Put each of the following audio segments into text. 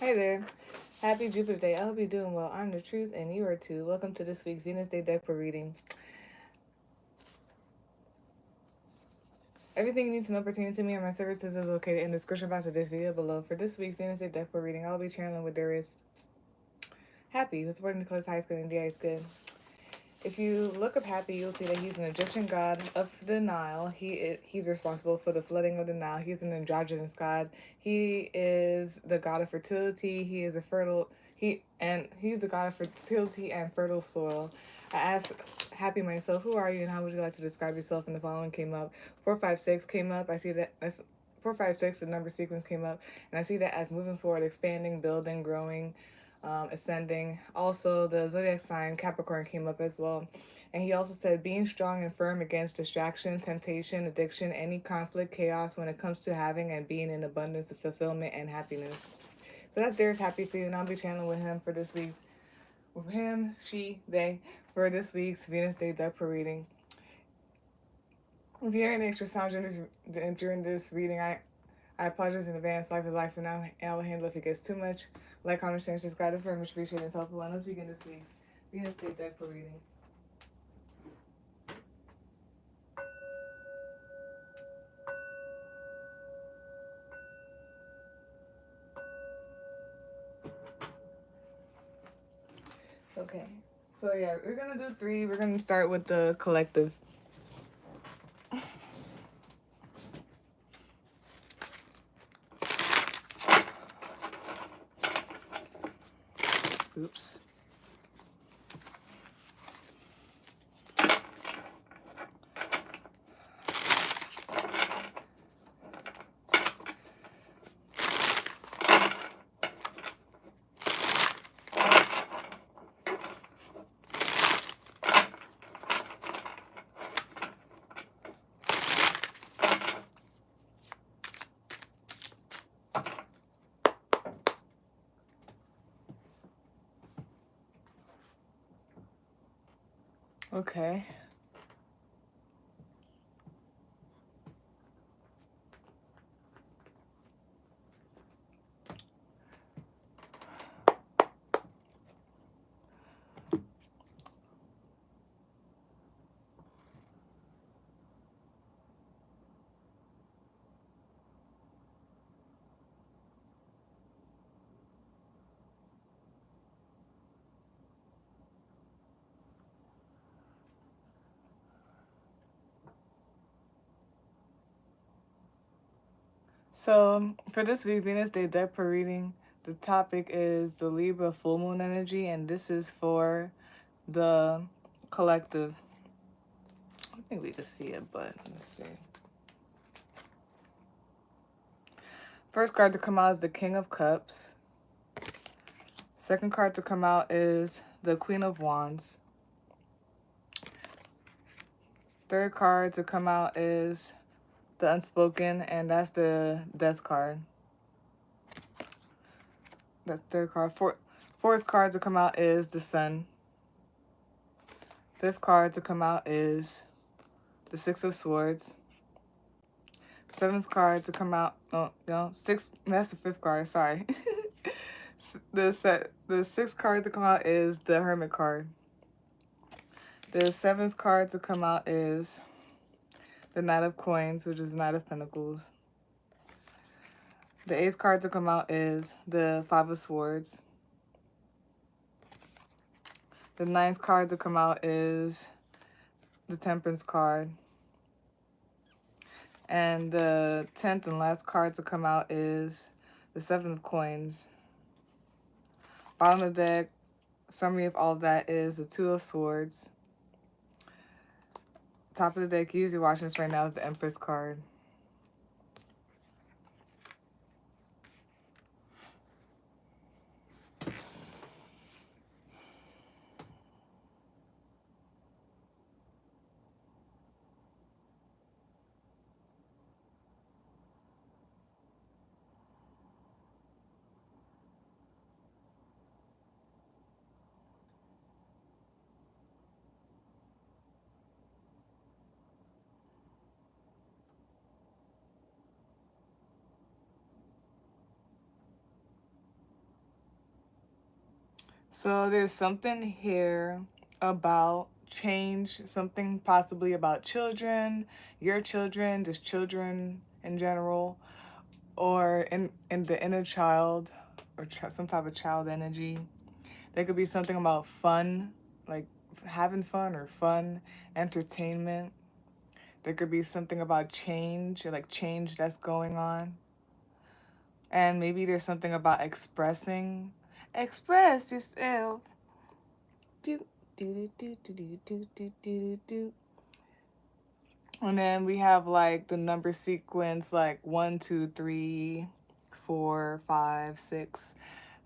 Hey there. Happy Jupiter Day. I hope you're doing well. I'm the truth and you are too. Welcome to this week's Venus Day deck for reading. Everything you need to know pertaining to me and my services is located in the description box of this video below. For this week's Venus Day deck for reading, I'll be channeling with dearest Happy, who's supporting the Nicholas High School in the High School. If you look up Happy, you'll see that he's an Egyptian god of the Nile. He's responsible for the flooding of the Nile. He's an androgynous god. He is the god of fertility. He's the god of fertility and fertile soil. I asked Happy myself, who are you and how would you like to describe yourself? And the following came up. 456 came up. I see that that's 456, the number sequence came up, and I see that as moving forward, expanding, building, growing, ascending. Also, the zodiac sign Capricorn came up as well. And he also said being strong and firm against distraction, temptation, addiction, any conflict, chaos when it comes to having and being in abundance of fulfillment and happiness. So that's Darius Happy for you, and I'll be channeling with him for this week's, with him, she, they, for this week's Venus Day deck for reading. If you hear any extra sound during this reading, I apologize in advance. Life is life for now. I'll handle if it gets too much. Like, comment, share, and subscribe. It's very much appreciated. It's helpful. And let's begin this week's Venus Day deck for reading. Okay. So yeah, we're gonna do 3. We're gonna start with the collective. Oops. Okay. So for this week, Venus Day deck per reading, the topic is the Libra full moon energy, and this is for the collective. I think we can see it, but let's see. First card to come out is the King of Cups. Second card to come out is the Queen of Wands. Third card to come out is the Unspoken, and that's the Death card. That's third card. Fourth card to come out is the Sun. Fifth card to come out is the Six of Swords. Seventh card to come out, oh, no, sixth, that's the fifth card, sorry. The sixth card to come out is the Hermit card. The seventh card to come out is the Knight of Coins, which is Knight of Pentacles. The eighth card to come out is the Five of Swords. The ninth card to come out is the Temperance card. And the 10th and last card to come out is the Seven of Coins. Bottom of the deck, summary of all of that is the Two of Swords. Top of the deck, usually watching this right now, is the Empress card. So there's something here about change, something possibly about children, your children, just children in general, or in the inner child, or some type of child energy. There could be something about fun, like having fun or fun, entertainment. There could be something about change, like change that's going on. And maybe there's something about expressing. Express yourself. Do, do, do, do, do, do, do, do, do. And then we have like the number sequence, like 1, 2, 3, 4, 5, 6.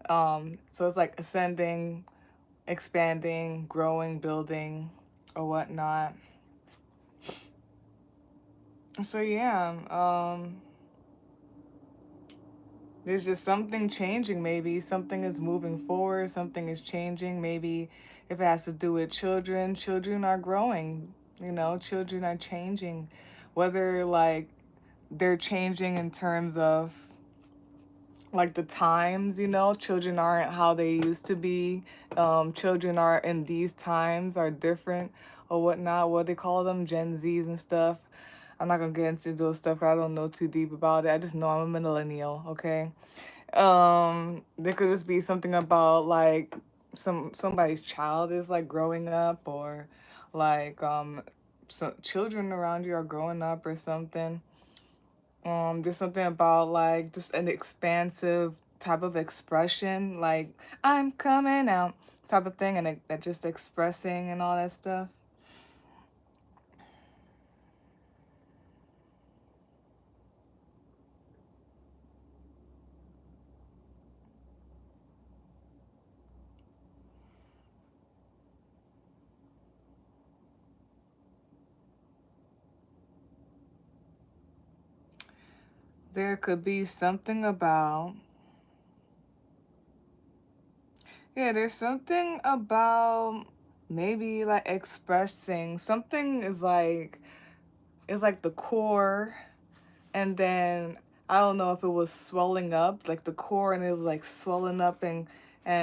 So it's like ascending, expanding, growing, building, or whatnot. So yeah, there's just something changing. Maybe something is moving forward, something is changing. Maybe if it has to do with children, children are growing. Children are changing, whether like they're changing in terms of like the times. Children aren't how they used to be. Children are in these times are different or whatnot. What they call them, Gen Zs and stuff. I'm not gonna get into those stuff 'cause I don't know too deep about it. I just know I'm a millennial, okay? There could just be something about like somebody's child is like growing up, or like some children around you are growing up or something. There's something about like just an expansive type of expression, like I'm coming out type of thing, and just expressing and all that stuff. There could be something about, yeah, there's something about maybe like expressing something is like the core, and then I don't know if it was swelling up, like the core, and it was like swelling up and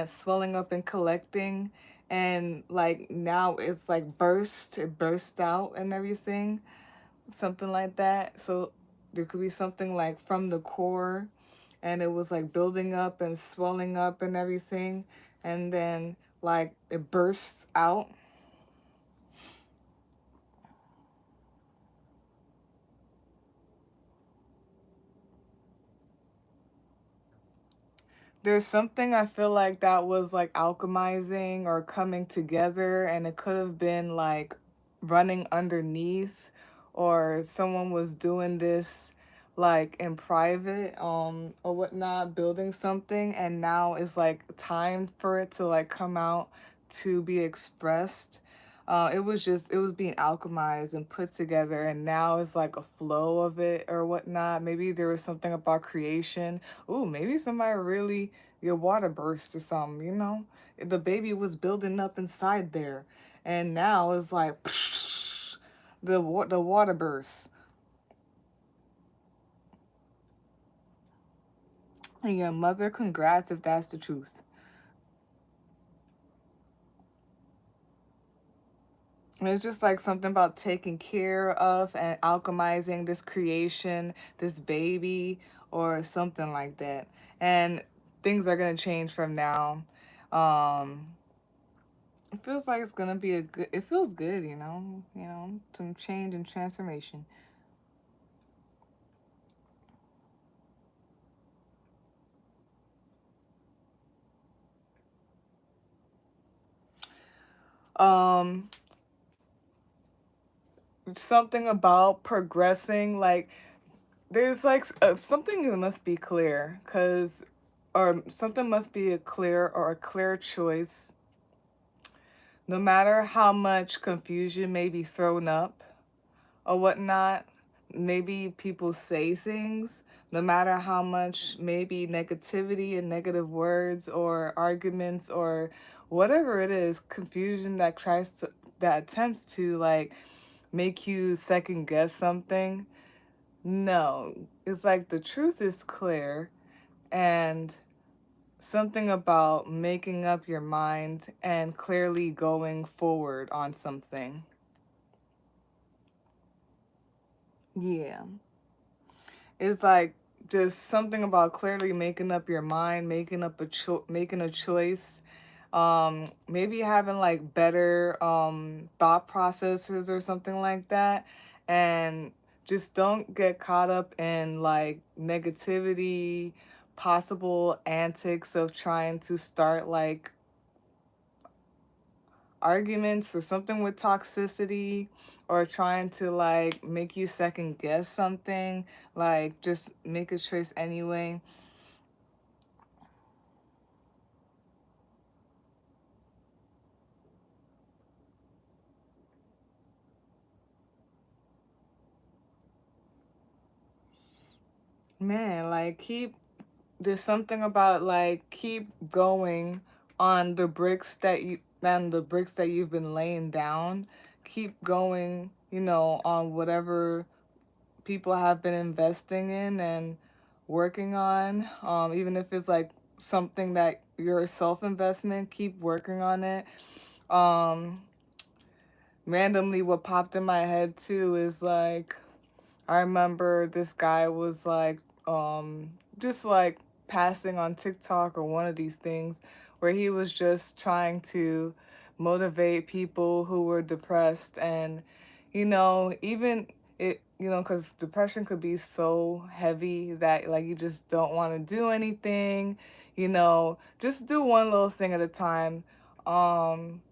swelling up and collecting, and like now it's like it burst out and everything, something like that. So there could be something like from the core, and it was like building up and swelling up and everything, and then like it bursts out. There's something I feel like that was like alchemizing or coming together, and it could have been like running underneath, or someone was doing this like in private, or whatnot, building something, and now it's like time for it to like come out to be expressed. It was being alchemized and put together, and now it's like a flow of it or whatnot. Maybe there was something about creation. Ooh, maybe somebody really, your water burst or something. The baby was building up inside there, and now it's like the water burst. And your mother, congrats if that's the truth. And it's just like something about taking care of and alchemizing this creation, this baby, or something like that. And things are gonna change from now. Um, it feels like it's gonna be a good. It feels good, some change and transformation. Um, Something about progressing. Like there's like something that must be clear, cause or something must be a clear or a clear choice. No matter how much confusion may be thrown up or whatnot, maybe people say things, no matter how much maybe negativity and negative words or arguments or whatever it is, confusion that attempts to like make you second guess something. No, it's like the truth is clear, and something about making up your mind and clearly going forward on something. Yeah. It's like just something about clearly making up your mind, making a choice. Maybe having like better thought processes or something like that. And just don't get caught up in like negativity, possible antics of trying to start like arguments or something with toxicity, or trying to like make you second guess something. Like just make a choice anyway. Man, like keep there's something about like keep going on the bricks that you've been laying down. Keep going, on whatever people have been investing in and working on. Even if it's like something that your self investment, keep working on it. Um, Randomly, what popped in my head too is like I remember this guy was like, just like passing on TikTok or one of these things where he was just trying to motivate people who were depressed. And, even because depression could be so heavy that like you just don't want to do anything, just do one little thing at a time. Um,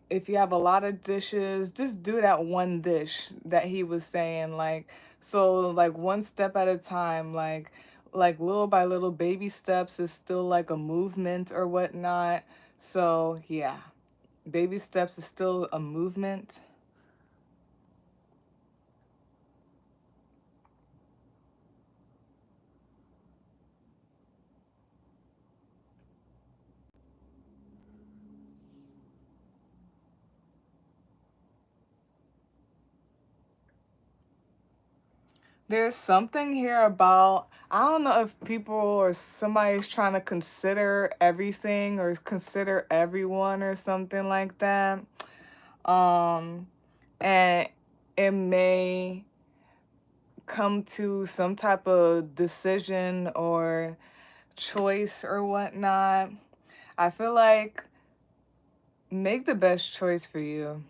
if you have a lot of dishes, just do that one dish that he was saying. Like, so like one step at a time, like little by little baby steps is still like a movement or whatnot. So yeah, baby steps is still a movement. There's something here about, I don't know if people or somebody's trying to consider everything or consider everyone or something like that. Um, and it may come to some type of decision or choice or whatnot. I feel like make the best choice for you.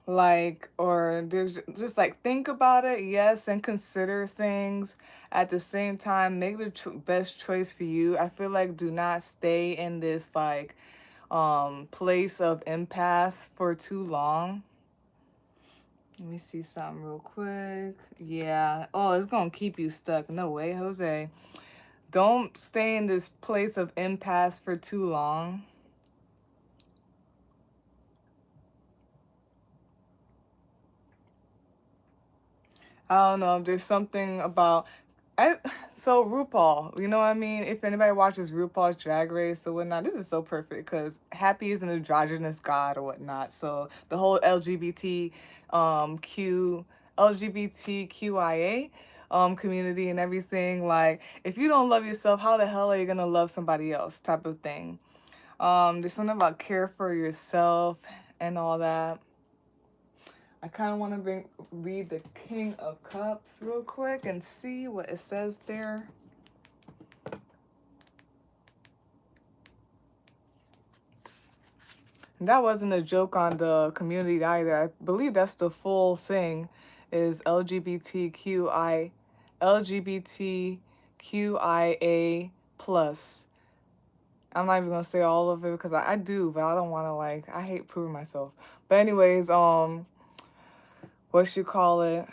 Like, or there's just like think about it, yes, and consider things at the same time. Make the best choice for you. I feel like do not stay in this like place of impasse for too long. Let me see something real quick. Yeah. Oh, it's gonna keep you stuck. No way, Jose. Don't stay in this place of impasse for too long. I don't know. There's something about I so RuPaul, you know what I mean? If anybody watches RuPaul's Drag Race or whatnot, this is so perfect because Happy is an androgynous god or whatnot. So the whole Q LGBTQIA community and everything, like if you don't love yourself, how the hell are you gonna love somebody else? Type of thing. There's something about care for yourself and all that. I kind of want to read the King of Cups real quick and see what it says there. And that wasn't a joke on the community either. I believe that's the full thing is LGBTQIA plus. I'm not even gonna say all of it because I do, but I don't want to like. I hate proving myself. But anyways, what you call it?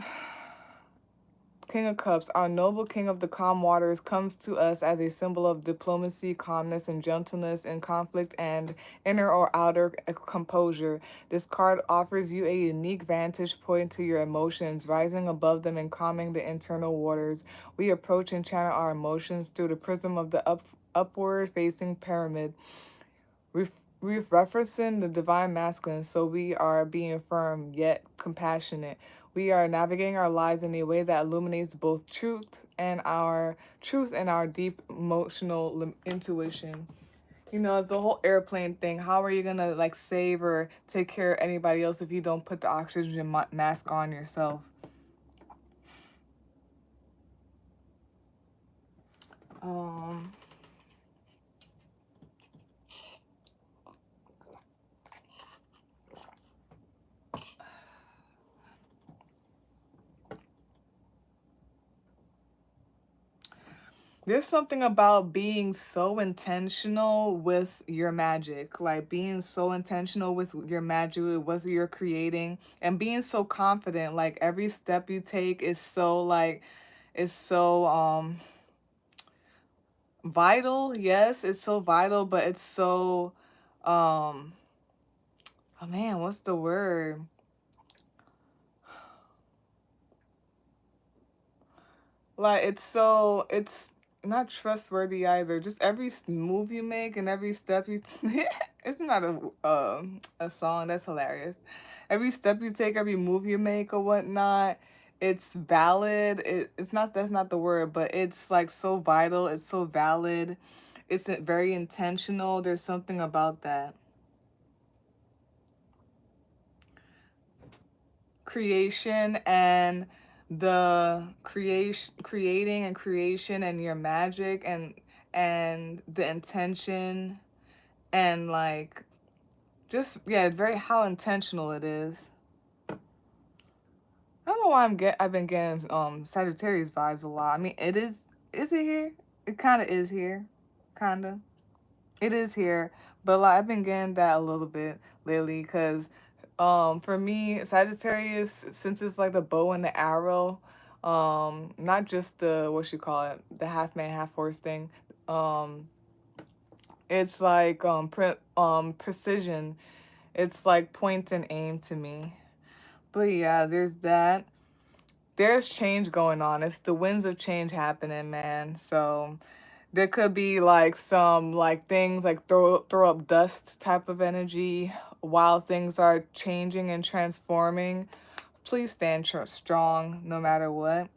King of Cups, our noble king of the calm waters, comes to us as a symbol of diplomacy, calmness, and gentleness in conflict and inner or outer composure. This card offers you a unique vantage point to your emotions, rising above them and calming the internal waters. We approach and channel our emotions through the prism of the upward facing pyramid. We've referencing the divine masculine, so we are being firm yet compassionate. We are navigating our lives in a way that illuminates both truth and our truth and our deep emotional intuition. You know, it's the whole airplane thing. How are you gonna like save or take care of anybody else if you don't put the oxygen mask on yourself? Um, There's something about being so intentional with your magic, like being so intentional with your magic, with what you're creating, and being so confident. Like every step you take is so like, is so vital. Yes, it's so vital, but it's so um oh man, what's the word? Like it's not trustworthy either. Just every move you make and every step you it's not a song. That's hilarious. Every step you take, every move you make or whatnot, it's valid. It's not, that's not the word, but it's like so vital. It's so valid. It's very intentional. There's something about that. Creation and the creating and creation and your magic and the intention and like just yeah, very how intentional it is. I don't know why I've been getting Sagittarius vibes a lot. I mean, is it here? It kind of is here. Kind of. It is here, but like I've been getting that a little bit lately because for me Sagittarius, since it's like the bow and the arrow, not just the what you call it, the half man half horse thing. um it's like precision. It's like point and aim to me. But yeah, there's that. There's change going on. It's the winds of change happening, man. So there could be like some like things like throw up dust type of energy while things are changing and transforming. Please stand strong no matter what.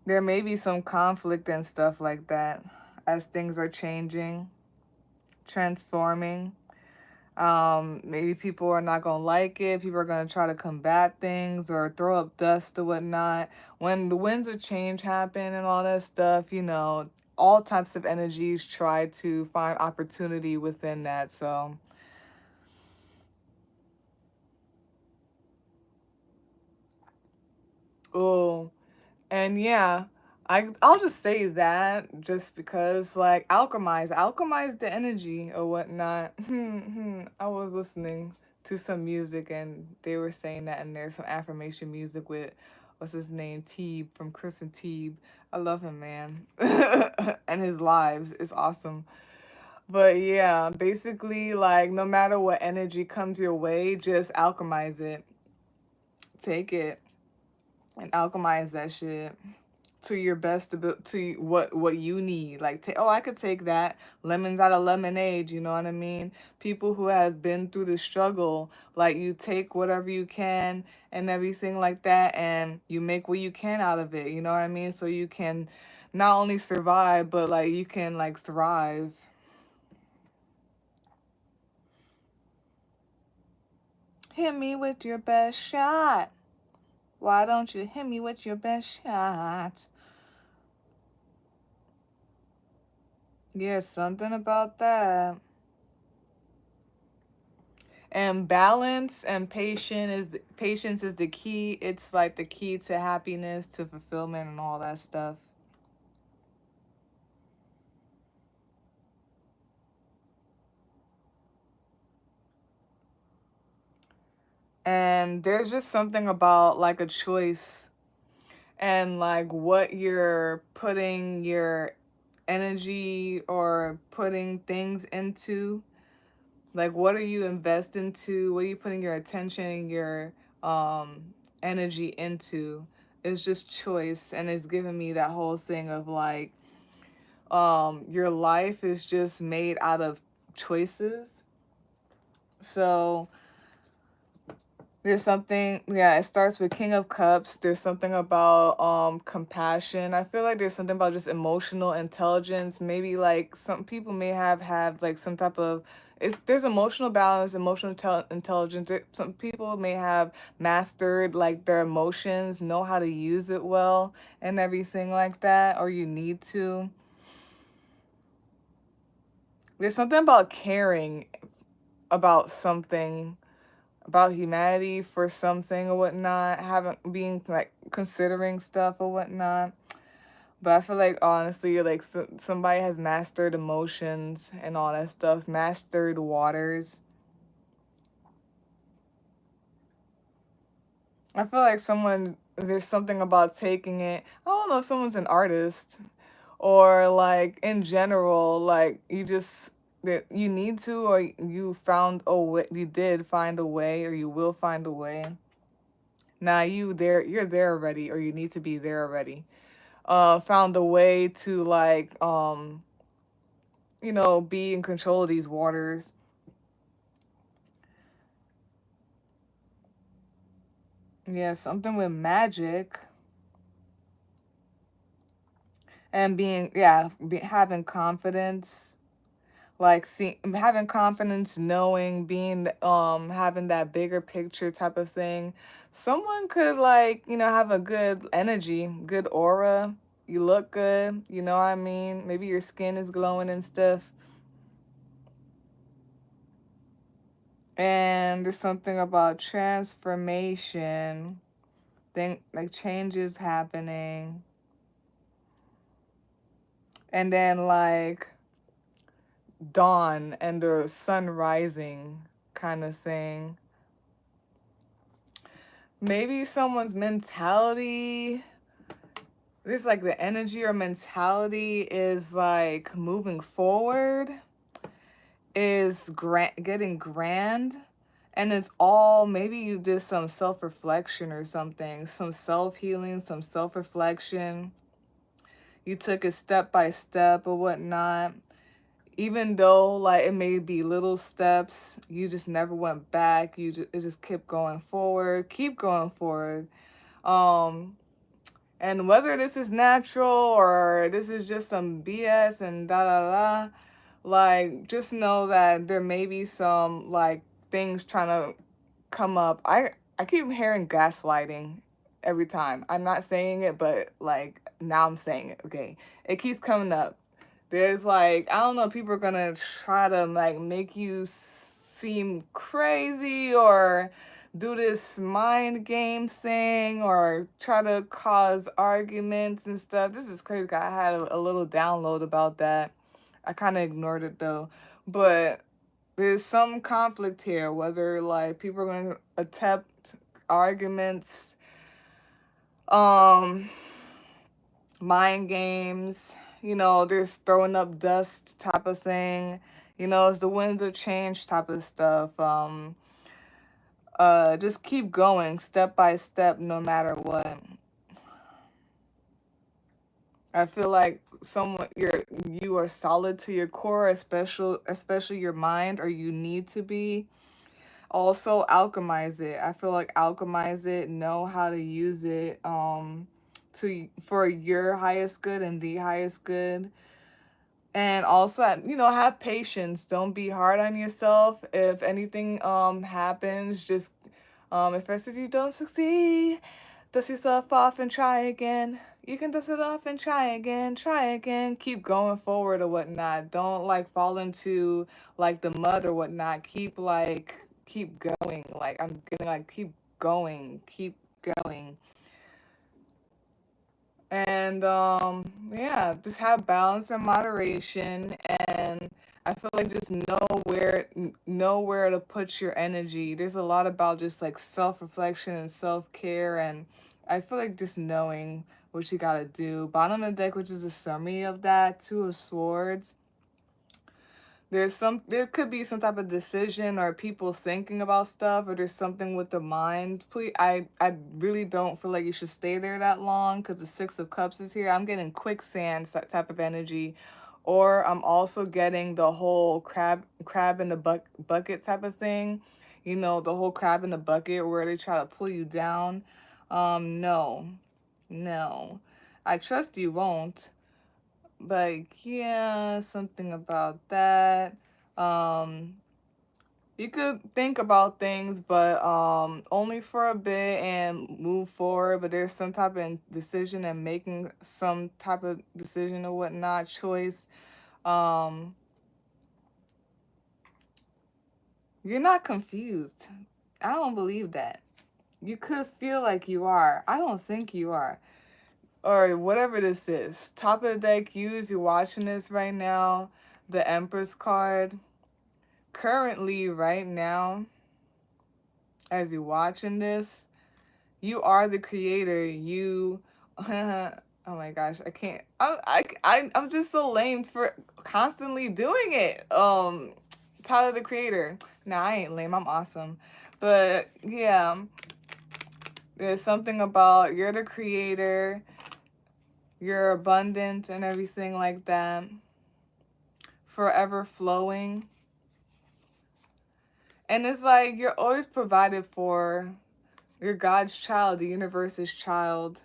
There may be some conflict and stuff like that as things are changing, transforming. Maybe people are not gonna like it. People are gonna try to combat things or throw up dust or whatnot. When the winds of change happen and all that stuff, you know, all types of energies try to find opportunity within that. So, oh, and yeah, I'll just say that just because like alchemize the energy or whatnot. I was listening to some music and they were saying that, and there's some affirmation music with what's his name, Teeb from Chris and Teeb. I love him, man, and his lives is awesome. But yeah, basically like no matter what energy comes your way, just alchemize it, take it, and alchemize that shit to your best ability, to what you need. Like oh, I could take that lemons out of lemonade, you know what I mean? People who have been through the struggle, like you take whatever you can and everything like that, and you make what you can out of it, you know what I mean? So you can not only survive, but like you can like thrive. Hit me with your best shot. Why don't you hit me with your best shot? Yeah, something about that. And balance and patience is the key. It's like the key to happiness, to fulfillment, and all that stuff. And there's just something about like a choice and like what you're putting your energy or putting things into. Like what are you investing into? What are you putting your attention, your um energy into? It's just choice, and it's giving me that whole thing of like your life is just made out of choices. So There's something, yeah, it starts with King of Cups. There's something about compassion. I feel like there's something about just emotional intelligence. Maybe like some people may have had like some type of, there's emotional balance, emotional intelligence. Some people may have mastered like their emotions, know how to use it well and everything like that, or you need to. There's something about caring about something, about humanity for something or whatnot, having being like considering stuff or whatnot. But I feel like honestly, like somebody has mastered emotions and all that stuff, mastered waters. I feel like there's something about taking it. I don't know if someone's an artist or like in general, like you just that you need to, or you found a way, you did find a way, or you will find a way. Now you're there already, or you need to be there already. Found a way to like be in control of these waters. Yeah, something with magic and being, yeah, having confidence, like having confidence, knowing, being having that bigger picture type of thing. Someone could like, have a good energy, good aura. You look good, you know what I mean? Maybe your skin is glowing and stuff. And there's something about transformation, thing like changes happening, and then like dawn and the sun rising kind of thing. Maybe someone's mentality, this like the energy or mentality is like moving forward, is getting grand, and it's all, maybe you did some self-reflection or something, some self-healing, some self-reflection. You took it step by step or whatnot. Even though like it may be little steps, you just never went back. It just kept going forward, keep going forward. Um, and whether this is natural or this is just some BS and da da da, like just know that there may be some like things trying to come up. I keep hearing gaslighting every time. I'm not saying it, but like now I'm saying it. Okay, it keeps coming up. There's like, I don't know, people are gonna try to like make you seem crazy or do this mind game thing or try to cause arguments and stuff. This is crazy. I had a little download about that. I kind of ignored it though. But there's some conflict here, whether like people are going to attempt arguments, um, mind games, there's throwing up dust type of thing, it's the winds of change type of stuff. Just keep going step by step, no matter what. I feel like you are solid to your core, especially your mind, or you need to be. Also, alchemize it. I feel like alchemize it, know how to use it for your highest good and the highest good. And also, have patience. Don't be hard on yourself. If anything happens, just if first you don't succeed, dust yourself off and try again. You can dust it off and try again. Keep going forward or whatnot. Don't like fall into like the mud or whatnot. Keep going. Like I'm getting like keep going. And yeah, just have balance and moderation, and I feel like just know where to put your energy. There's a lot about just like self-reflection and self-care, and I feel like just knowing what you gotta do. Bottom of the deck, which is a summary of that, Two of Swords. There could be some type of decision or people thinking about stuff, or there's something with the mind. Please, I really don't feel like you should stay there that long, because the Six of Cups is here. I'm getting quicksand type of energy, or I'm also getting the whole crab in the bucket type of thing. you know, the whole crab in the bucket where they try to pull you down. No, no. I trust you won't. But yeah, something about that. Um, you could think about things, but only for a bit and move forward. But there's some type of decision and making some type of decision or whatnot, choice. Um, you're not confused. I don't believe that. You could feel like you are. I don't think you are. Or whatever this is. Top of the deck, use, you're watching this right now. The Empress card. Currently, right now, as you're watching this, you are the creator. You, oh my gosh, I can't. I'm just so lame for constantly doing it. Tyler the creator. Nah, I ain't lame. I'm awesome. But yeah, there's something about you're the creator. You're abundant and everything like that. Forever flowing. And it's like you're always provided for. You're God's child, the universe's child.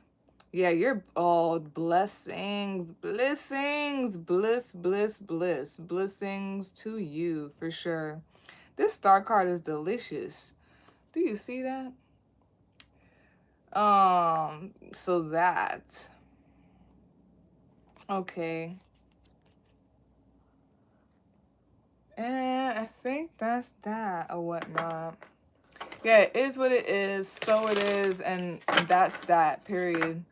Yeah, you're all blessings, blessings, bliss, bliss, bliss, blessings to you for sure. This star card is delicious. Do you see that? So that. Okay. And I think that's that or whatnot. Yeah, it is what it is, so it is, and that's that, period.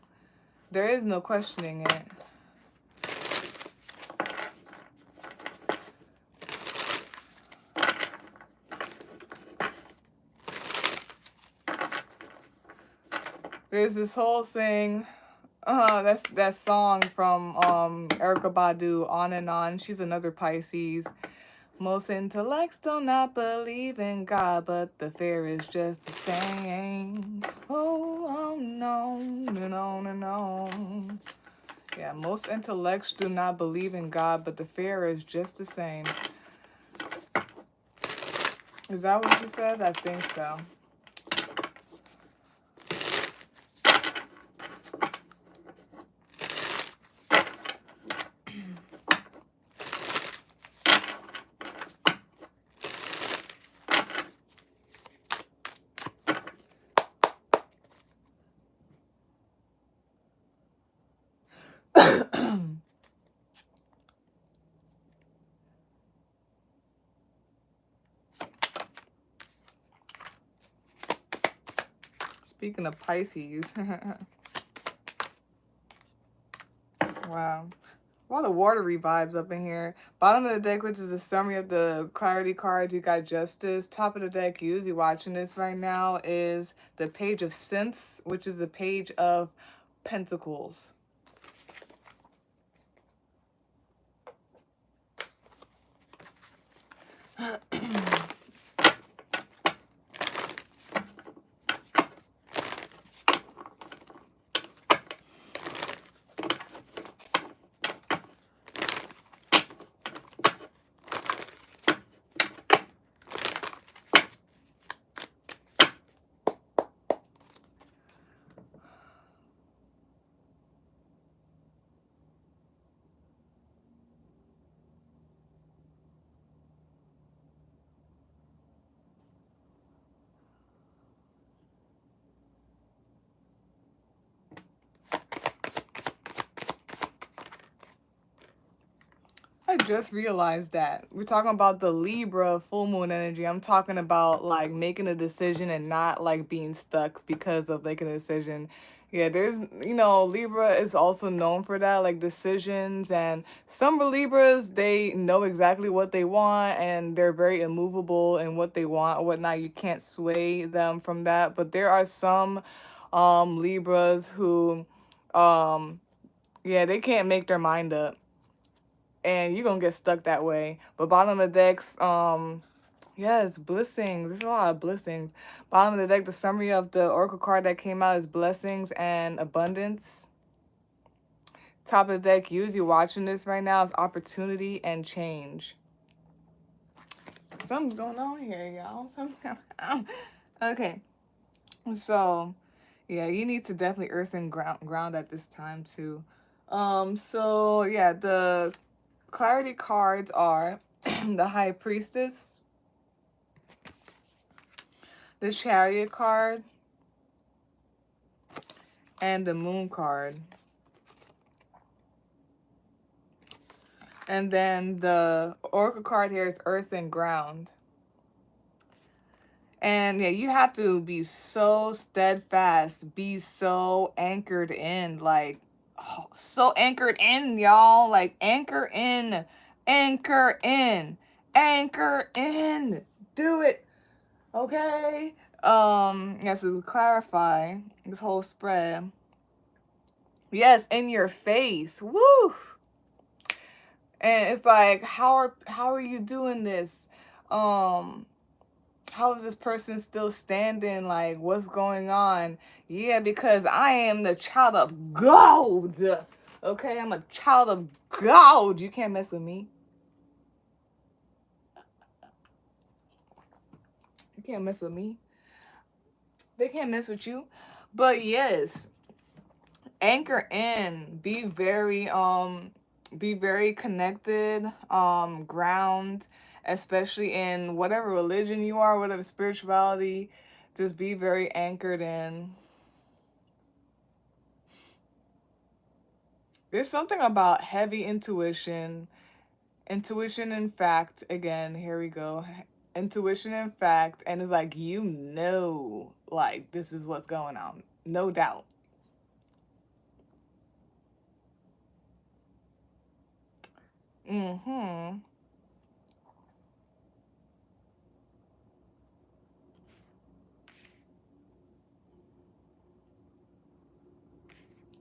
There is no questioning it. There's this whole thing. That's that song from Erykah Badu, On and On. She's another Pisces. Most intellects do not believe in God, but the fear is just the same. Oh no, no, no, no, no. Yeah, most intellects do not believe in God, but the fear is just the same. Is that what you said? I think so. Speaking of Pisces. Wow. A lot of watery vibes up in here. Bottom of the deck, which is a summary of the clarity cards, you got Justice. Top of the deck, you watching this right now, is the Page of Synths, which is the Page of Pentacles. I just realized that. We're talking about the Libra full moon energy. I'm talking about like making a decision and not like being stuck because of making a decision. Yeah, there's, you know, Libra is also known for that, like decisions. And some Libras, they know exactly what they want and they're very immovable in what they want or whatnot. You can't sway them from that. But there are some Libras who, yeah, they can't make their mind up. And you're gonna get stuck that way. But bottom of the decks, yes, blessings. There's a lot of blessings. Bottom of the deck, the summary of the oracle card that came out is blessings and abundance. Top of the deck, you're watching this right now, is opportunity and change. Something's going on here, y'all. Something. Okay. So, yeah, you need to definitely earth and ground at this time too. So yeah, the clarity cards are the High Priestess, the Chariot card, and the Moon card. And then the Oracle card here is Earth and Ground. And yeah, you have to be so steadfast, be so anchored in, like, oh, so anchored in, y'all. Like, anchor in, anchor in, anchor in. Do it, okay? Yes, to clarify this whole spread. Yes, in your face. Woo! And it's like, how are you doing this? How is this person still standing? Like, what's going on? Yeah, because I am the child of gold. Okay, I'm a child of gold. You can't mess with me. You can't mess with me. They can't mess with you. But yes, anchor in. Be very connected, ground, especially in whatever religion you are, whatever spirituality. Just be very anchored in. There's something about heavy intuition. Intuition and fact. Again, here we go. Intuition and fact. And it's like, like, this is what's going on. No doubt. Mm-hmm.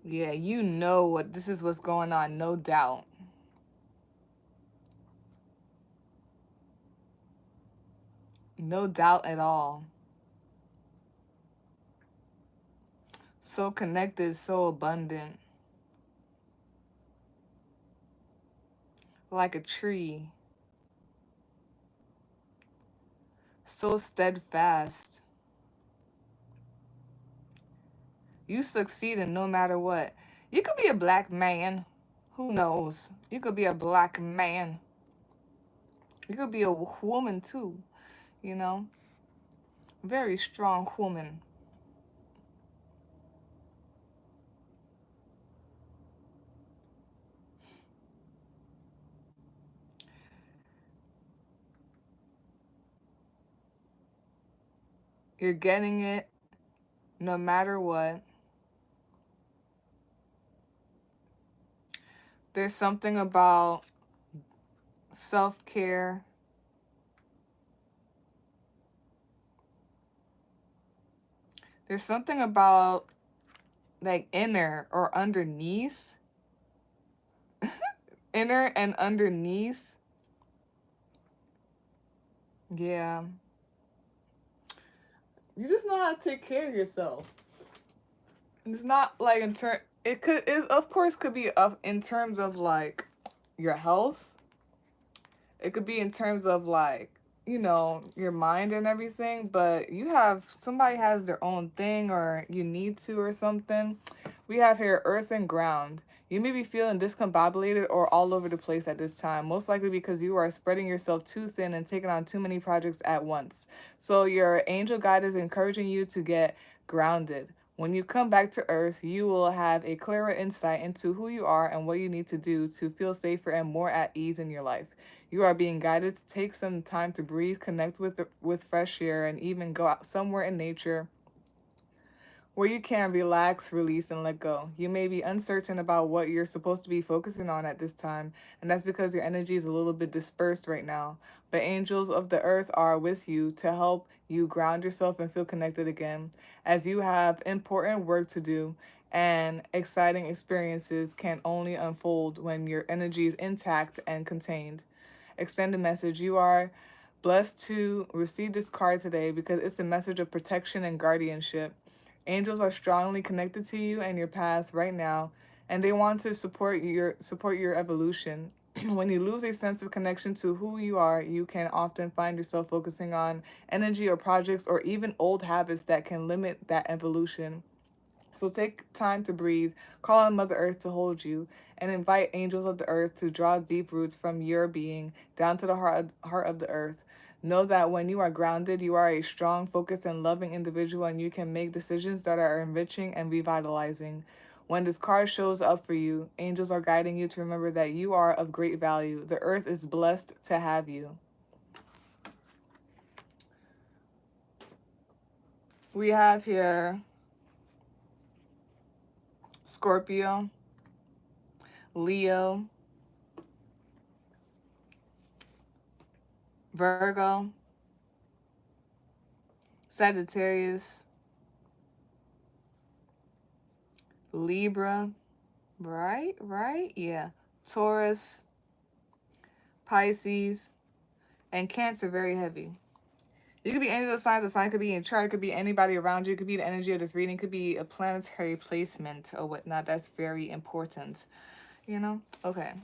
Yeah, this is what's going on. No doubt. No doubt at all. So connected, so abundant. Like a tree. So steadfast. You succeed in no matter what. You could be a black man. Who knows? You could be a black man. You could be a woman too, you know? Very strong woman. You're getting it no matter what. There's something about self-care. There's something about like inner or underneath. Inner and underneath. Yeah. You just know how to take care of yourself. And it's not like it of course could be in terms of like your health. It could be in terms of like, your mind and everything, but somebody has their own thing or you need to or something. We have here earth and ground. You may be feeling discombobulated or all over the place at this time, most likely because you are spreading yourself too thin and taking on too many projects at once. So your angel guide is encouraging you to get grounded. When you come back to earth, you will have a clearer insight into who you are and what you need to do to feel safer and more at ease in your life. You are being guided to take some time to breathe, connect with fresh air, and even go out somewhere in nature where you can relax, release, and let go. You may be uncertain about what you're supposed to be focusing on at this time, and that's because your energy is a little bit dispersed right now. But angels of the earth are with you to help you ground yourself and feel connected again, as you have important work to do, and exciting experiences can only unfold when your energy is intact and contained. Extend a message. You are blessed to receive this card today because it's a message of protection and guardianship. Angels are strongly connected to you and your path right now, and they want to support your evolution. When you lose a sense of connection to who you are, you can often find yourself focusing on energy or projects or even old habits that can limit that evolution. So take time to breathe, call on Mother Earth to hold you, and invite angels of the earth to draw deep roots from your being down to the heart of the earth. Know that when you are grounded, you are a strong, focused, and loving individual, and you can make decisions that are enriching and revitalizing. When this card shows up for you, angels are guiding you to remember that you are of great value. The earth is blessed to have you. We have here Scorpio, Leo, Virgo, Sagittarius, Libra, right, yeah, Taurus, Pisces, and Cancer very heavy. You could be any of those signs. The sign could be in chart. It could be anybody around you. It could be the energy of this reading. It could be a planetary placement or whatnot. That's very important, you know? Okay.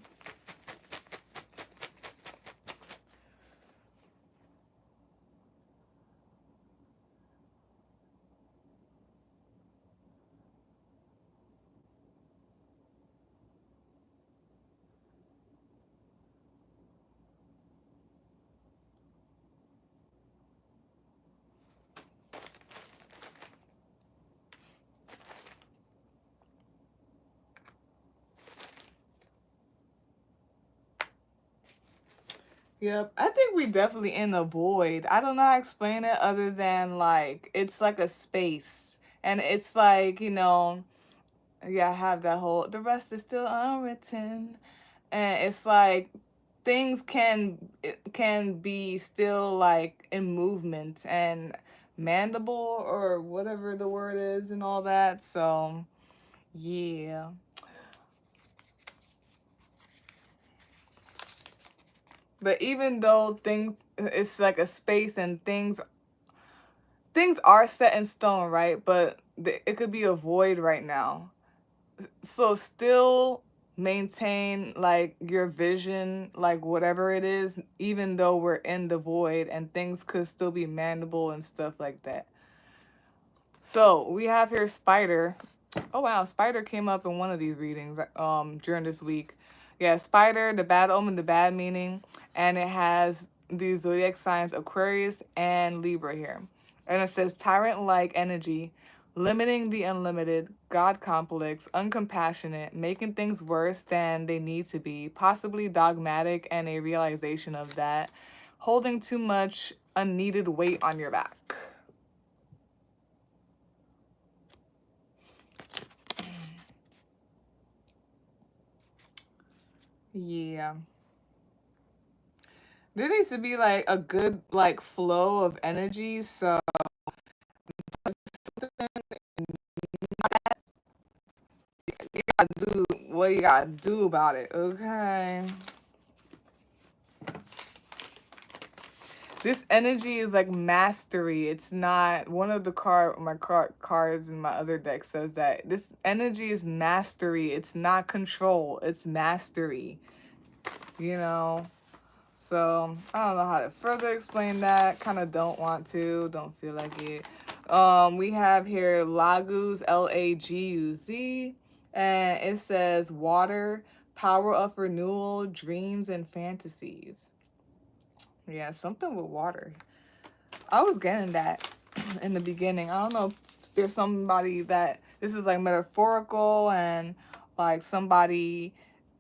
Yep, I think we definitely in the void. I don't know how to explain it other than like it's like a space. And it's like, you know, yeah, I have that whole the rest is still unwritten. And it's like things can be still like in movement and mandible or whatever the word is and all that. So, yeah. But even though things it's like a space and things are set in stone, right? But it could be a void right now. So still maintain like your vision, like whatever it is, even though we're in the void and things could still be mandible and stuff like that. So we have here Spider. Oh wow, Spider came up in one of these readings during this week. Yeah, Spider, the bad omen, the bad meaning, and it has the zodiac signs Aquarius and Libra here. And it says tyrant like energy, limiting the unlimited, God complex, uncompassionate, making things worse than they need to be, possibly dogmatic and a realization of that, holding too much unneeded weight on your back. Yeah. There needs to be like a good like flow of energy. So you gotta do what you gotta do about it, okay? This energy is like mastery. It's not one of the cards in my other deck says that this energy is mastery. It's not control. It's mastery. You know. So I don't know how to further explain that. Kind of don't want to. Don't feel like it. We have here Laguz, Laguz, and it says water, power of renewal, dreams and fantasies. Yeah, something with water. I was getting that in the beginning. I don't know if there's somebody that this is like metaphorical and like somebody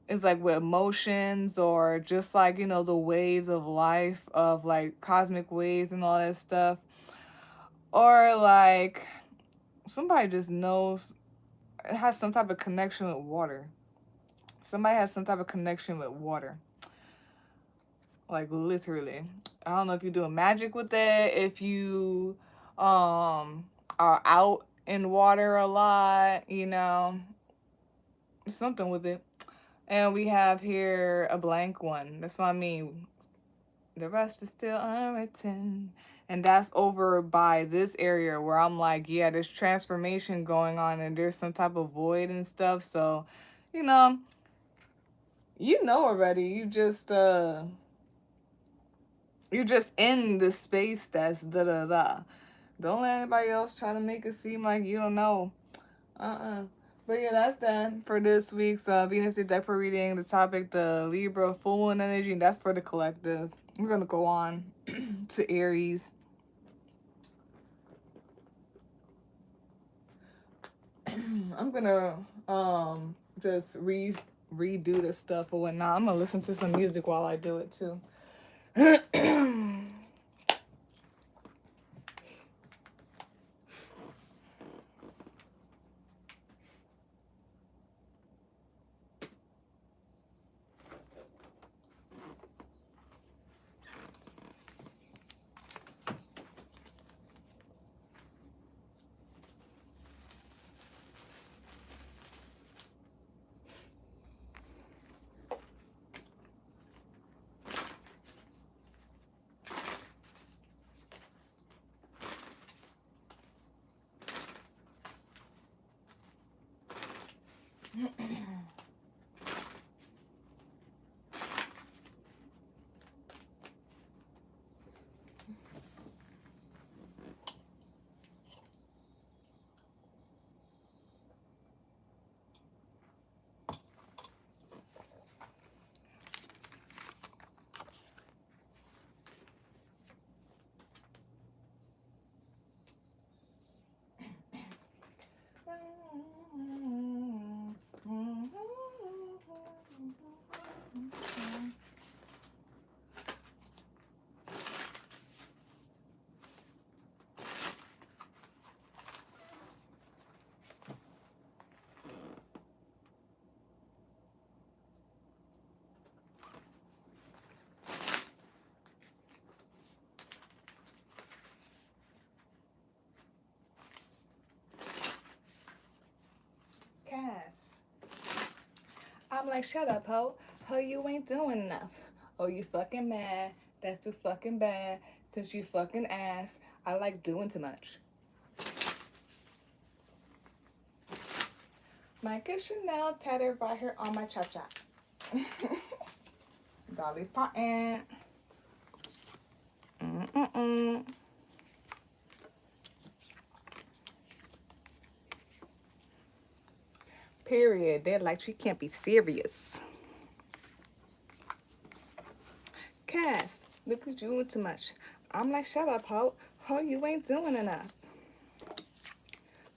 is like with emotions or just like, you know, the waves of life of like cosmic waves and all that stuff. Or like somebody just knows it has some type of connection with water. Somebody has some type of connection with water. Like literally. I don't know if you're doing magic with it, if you are out in water a lot, you know, something with it. And we have here a blank one. That's what I mean. The rest is still unwritten. And that's over by this area where I'm like, yeah, there's transformation going on and there's some type of void and stuff. So, you know, You know already. You're just in the space that's da da da. Don't let anybody else try to make it seem like you don't know. But yeah, that's done for this week's Venus deck reading. The topic, the Libra full moon energy, and that's for the collective. We're gonna go on to Aries. I'm gonna just redo this stuff or whatnot. I'm gonna listen to some music while I do it too. I'm like, shut up, ho. Ho, you ain't doing enough. Oh, you fucking mad. That's too fucking bad. Since you fucking ass, I like doing too much. My good Chanel tatted right here on my chop. Dolly Parton. Period. They're like, she can't be serious. Cass, look at you doing too much. I'm like, shut up, ho. Ho, you ain't doing enough.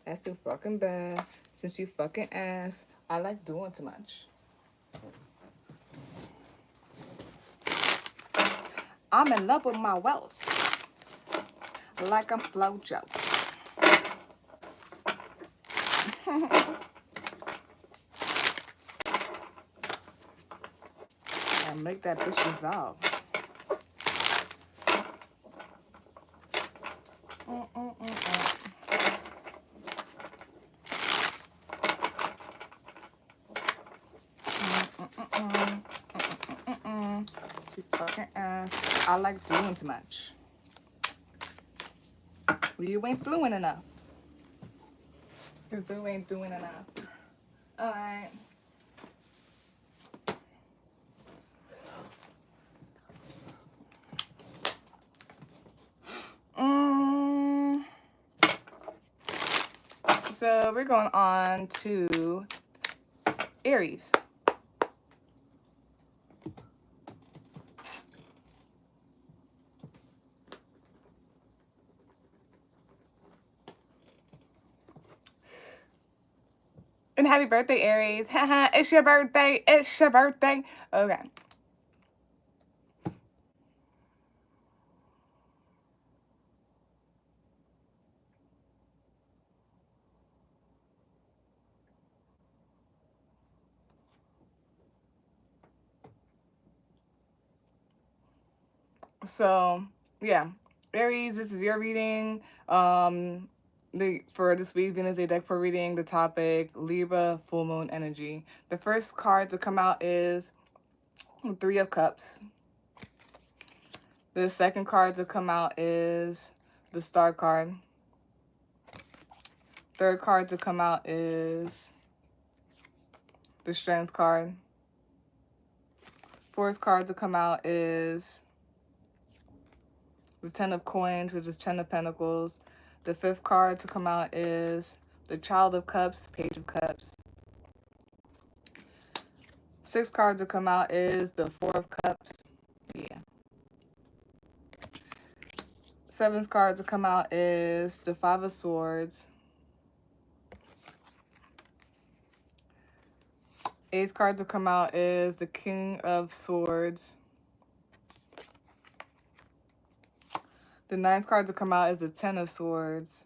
That's too fucking bad. Since you fucking ass, I like doing too much. I'm in love with my wealth. Like I'm Flojo. And make that bitch dissolve. Fucking ass. I like doing too much. You ain't fluent enough. Cause you ain't doing enough. Alright. So we're going on to Aries. And happy birthday, Aries. Haha, it's your birthday. It's your birthday. Okay. So, yeah. Aries, this is your reading. For this week's Venus Day deck for reading, the topic, Libra full moon energy. The first card to come out is Three of Cups. The second card to come out is the Star card. Third card to come out is the Strength card. Fourth card to come out is the Ten of Coins, which is Ten of Pentacles. The fifth card to come out is the Child of Cups, Page of Cups. Sixth card to come out is the Four of Cups. Yeah. Seventh card to come out is the Five of Swords. Eighth card to come out is the King of Swords. The ninth card to come out is the Ten of Swords.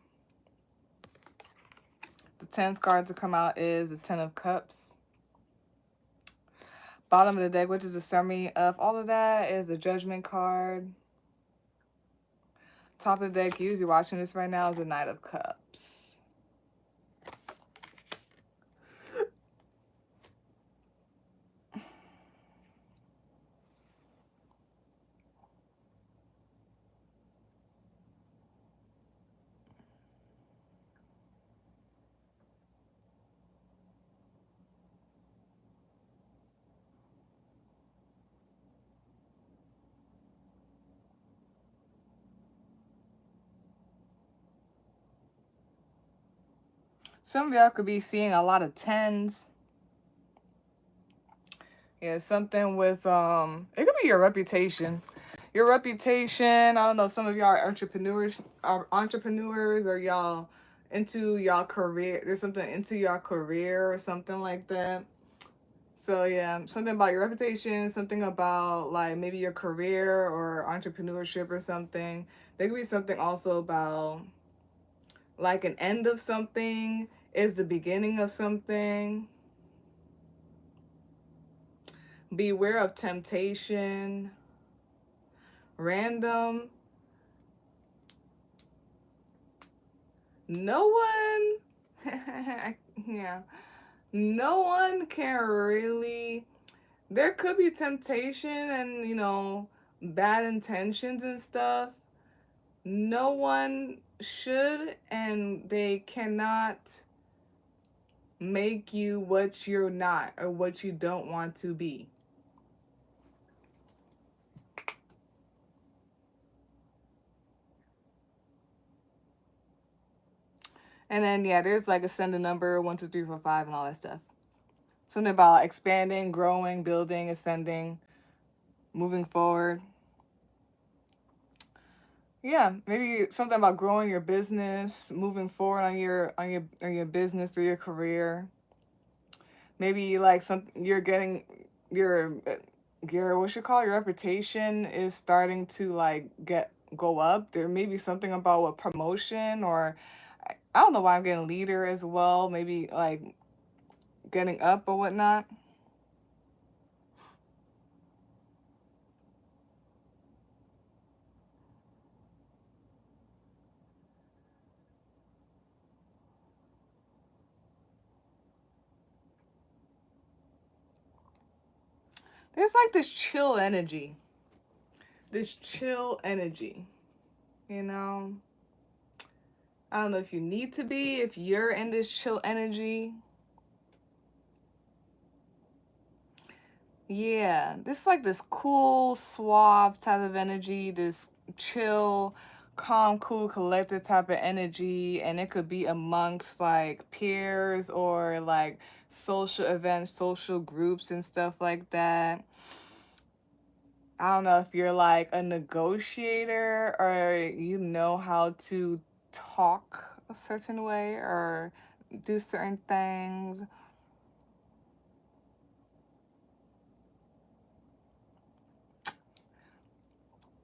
The 10th card to come out is the Ten of Cups. Bottom of the deck, which is a summary of all of that, is the Judgment card. Top of the deck, usually watching this right now, is the Knight of Cups. Some of y'all could be seeing a lot of tens. Yeah, something with, it could be your reputation. Your reputation, I don't know, some of y'all are entrepreneurs or y'all into y'all career. There's something into your career or something like that. So yeah, something about your reputation, something about like maybe your career or entrepreneurship or something. There could be something also about like an end of something is the beginning of something. Beware of temptation. Random. No one, yeah, no one can really, there could be temptation and, you know, bad intentions and stuff. No one should and they cannot make you what you're not or what you don't want to be. And then, yeah, there's like ascending number 1, 2, 3, 4, 5 and all that stuff. Something about expanding, growing, building, ascending, moving forward. Yeah, maybe something about growing your business, moving forward on your business or your career. Maybe like you're getting your what you call your reputation is starting to like go up. There may be something about what promotion or I don't know why I'm getting leader as well. Maybe like getting up or whatnot. There's like this chill energy. This chill energy. You know? I don't know if you need to be, if you're in this chill energy. Yeah, this like this cool, suave type of energy, this chill, calm, cool, collected type of energy. And it could be amongst like peers or like social events, social groups and stuff like that. I don't know if you're like a negotiator or you know how to talk a certain way or do certain things.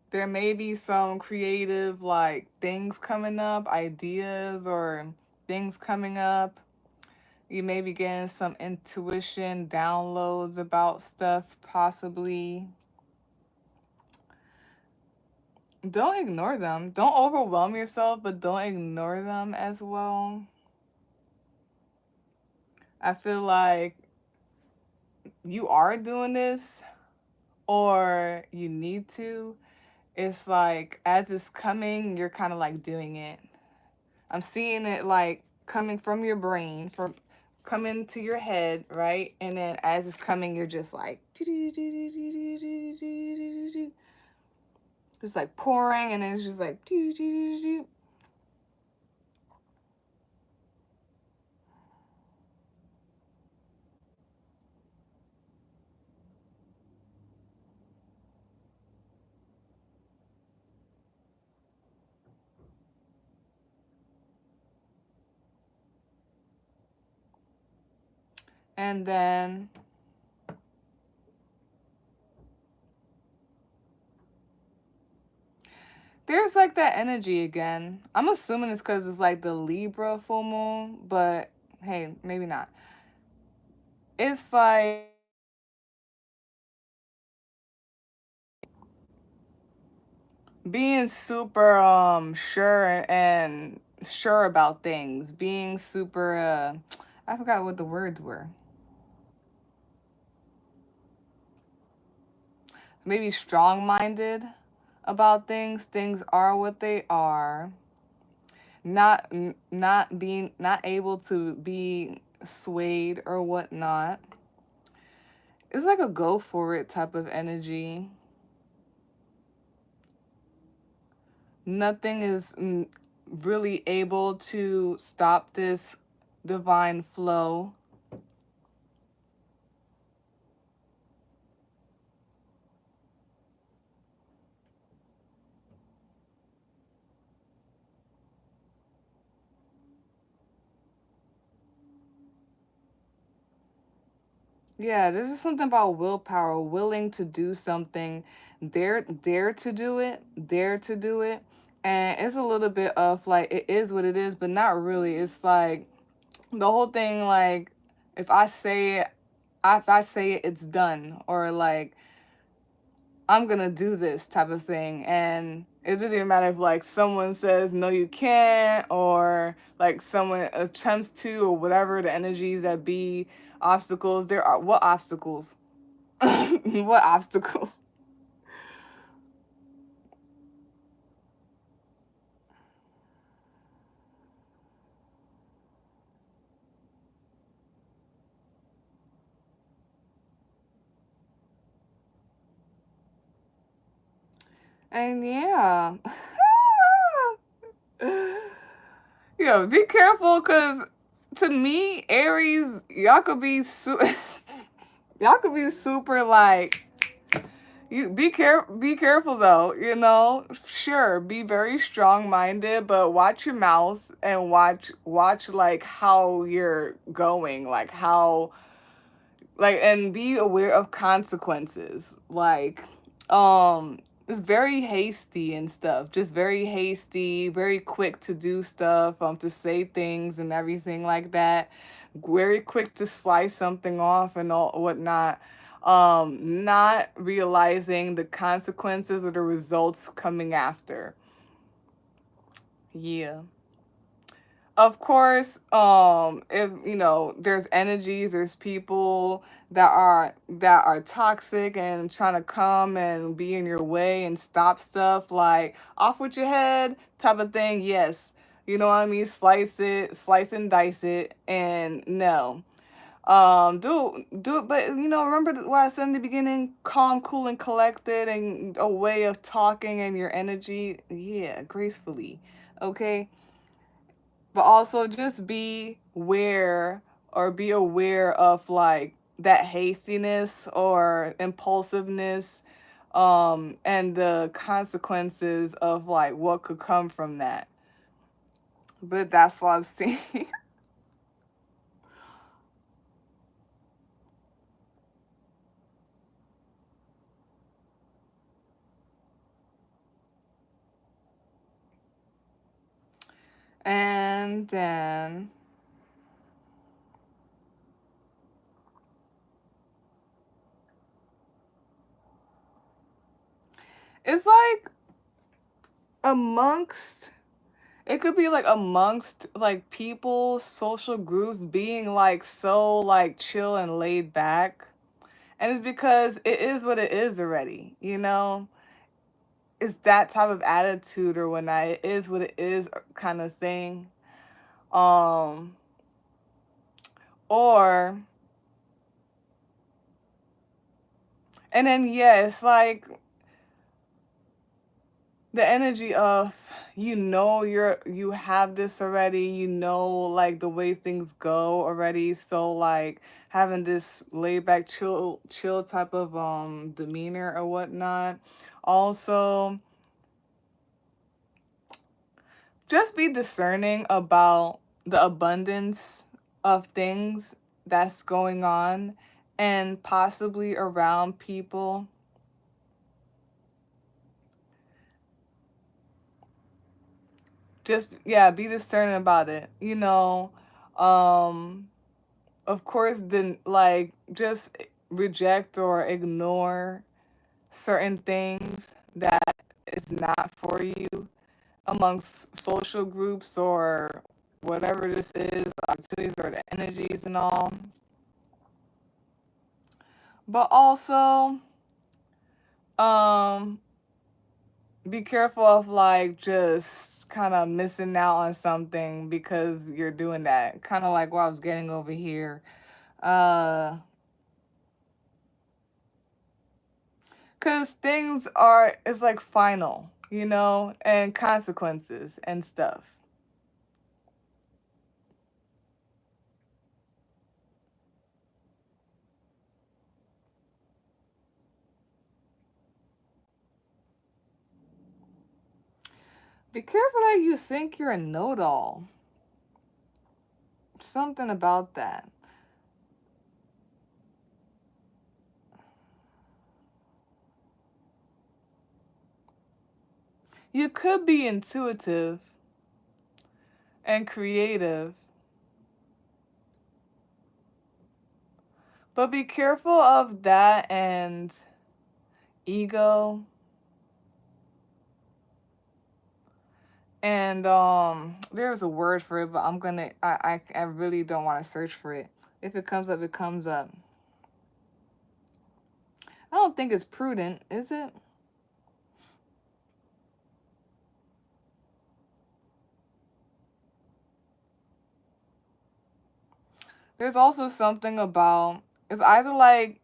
There may be some creative like things coming up, ideas or things coming up. You may be getting some intuition, downloads about stuff, possibly. Don't ignore them. Don't overwhelm yourself, but don't ignore them as well. I feel like you are doing this or you need to. It's like as it's coming, you're kind of like doing it. I'm seeing it like coming from your brain, come into your head, right? And then as it's coming, you're just like just like pouring, and then it's just like and then there's like that energy again. I'm assuming it's because it's like the Libra full moon, but hey, maybe not. It's like being super sure about things, being super I forgot what the words were. Maybe strong-minded about things. Things are what they are. Not able to be swayed or whatnot. It's like a go for it type of energy. Nothing is really able to stop this divine flow. Yeah, this is something about willpower, willing to do something, dare to do it, dare to do it. And it's a little bit of like it is what it is, but not really. It's like the whole thing like if I say it, if I say it, it's done, or like I'm gonna do this type of thing. And it doesn't even matter if like someone says no you can't, or like someone attempts to, or whatever the energies that be obstacles there are. What obstacles? What obstacles? And yeah. Yeah, be careful, because to me, Aries, y'all could be y'all could be super like you be careful though, you know. Sure, be very strong minded, but watch your mouth and watch like how you're going, like how like, and be aware of consequences. Like it's very hasty and stuff, just very hasty, very quick to do stuff, to say things and everything like that, very quick to slice something off and all whatnot, not realizing the consequences or the results coming after. Yeah. Of course, if you know there's energies, there's people that are toxic and trying to come and be in your way and stop stuff, like off with your head type of thing. Yes, you know what I mean. Slice and dice it, and no, do it. But you know, remember what I said in the beginning: calm, cool, and collected, and a way of talking and your energy. Yeah, gracefully. Okay, but also just be aware of like that hastiness or impulsiveness, and the consequences of like what could come from that. But that's what I've seen. And then it's like amongst it could be like amongst like people, social groups being like so like chill and laid back. And it's because it is what it is already, you know? It's that type of attitude or whatnot. It is what it is kind of thing. Um, Or, and then, yes, like the energy of, you have this already, like the way things go already. So like having this laid back, chill type of demeanor or whatnot. Also, just be discerning about the abundance of things that's going on and possibly around people. Just, yeah, be discerning about it. Um, of course, didn't like just reject or ignore certain things that is not for you amongst social groups or whatever this is, opportunities or the energies and all. But also, um, be careful of like just kind of missing out on something because you're doing that. Kind of like what I was getting over here. Uh, Cause things are, it's like final, and consequences and stuff. Be careful that you think you're a know-it-all. Something about that. You could be intuitive and creative, but be careful of that and ego. And there's a word for it, but I really don't want to search for it. If it comes up, it comes up. I don't think it's prudent, is it? There's also something about, it's either like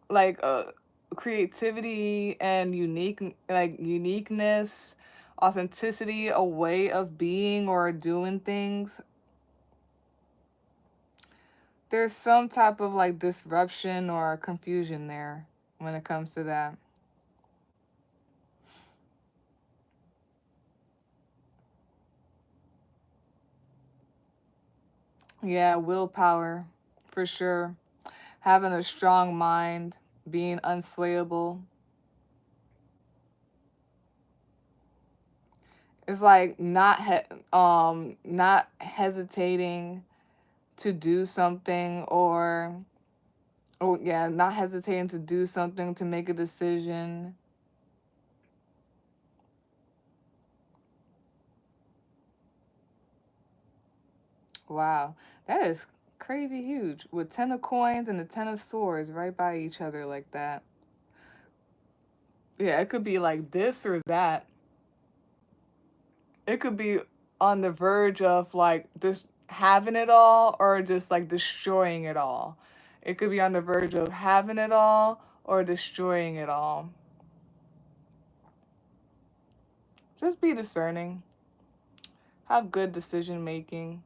creativity and uniqueness, authenticity, a way of being or doing things. There's some type of like disruption or confusion there when it comes to that. Yeah, willpower, for sure. Having a strong mind, being unswayable. It's like not hesitating to do something, or oh yeah, not hesitating to do something, to make a decision. Wow, that is crazy huge, with 10 of coins and the 10 of swords right by each other like that. Yeah, it could be like this or that. It could be on the verge of like just having it all or just like destroying it all. It could be on the verge of having it all or destroying it all. Just be discerning. Have good decision making.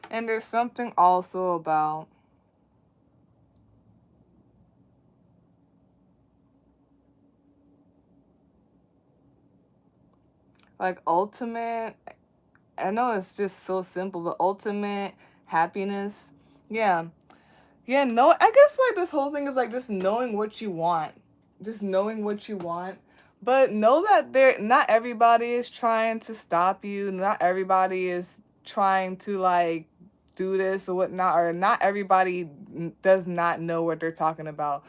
And there's something also about like ultimate, I know it's just so simple, but ultimate happiness. Yeah. Yeah, no, I guess like this whole thing is like just knowing what you want. Just knowing what you want. But know that not everybody is trying to stop you. Not everybody is trying to like do this or whatnot, or not everybody does not know what they're talking about.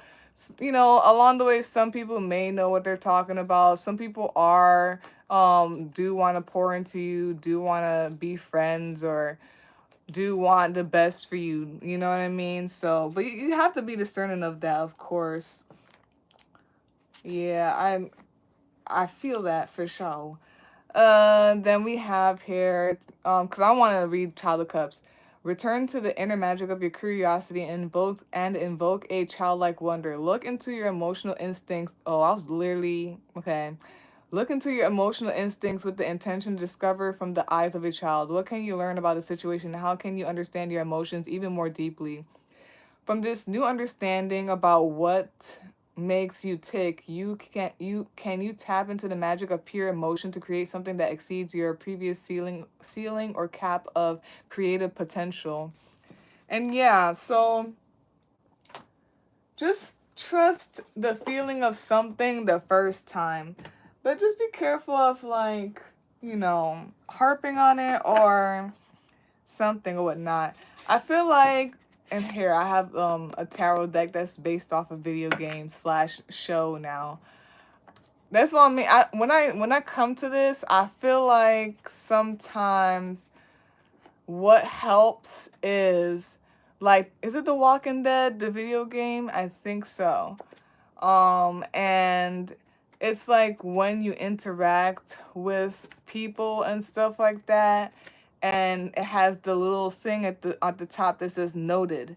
Along the way, some people may know what they're talking about. Some people do want to pour into you, do want to be friends, or do want the best for you. You know what I mean? So, but you have to be discerning of that, of course. Yeah, I feel that for sure. Then we have here, because I want to read Child of Cups. Return to the inner magic of your curiosity and invoke a childlike wonder. Look into your emotional instincts. Oh, I was literally okay. Look into your emotional instincts with the intention to discover from the eyes of a child. What can you learn about the situation? How can you understand your emotions even more deeply? From this new understanding about what makes you tick, you tap into the magic of pure emotion to create something that exceeds your previous ceiling or cap of creative potential. And yeah, so just trust the feeling of something the first time. But just be careful of like, harping on it or something or whatnot. I feel like, and here I have a tarot deck that's based off a video game slash show now. That's what I mean. When I come to this, I feel like sometimes what helps is like, is it The Walking Dead, the video game? I think so. And it's like when you interact with people and stuff like that, and it has the little thing at the top that says noted.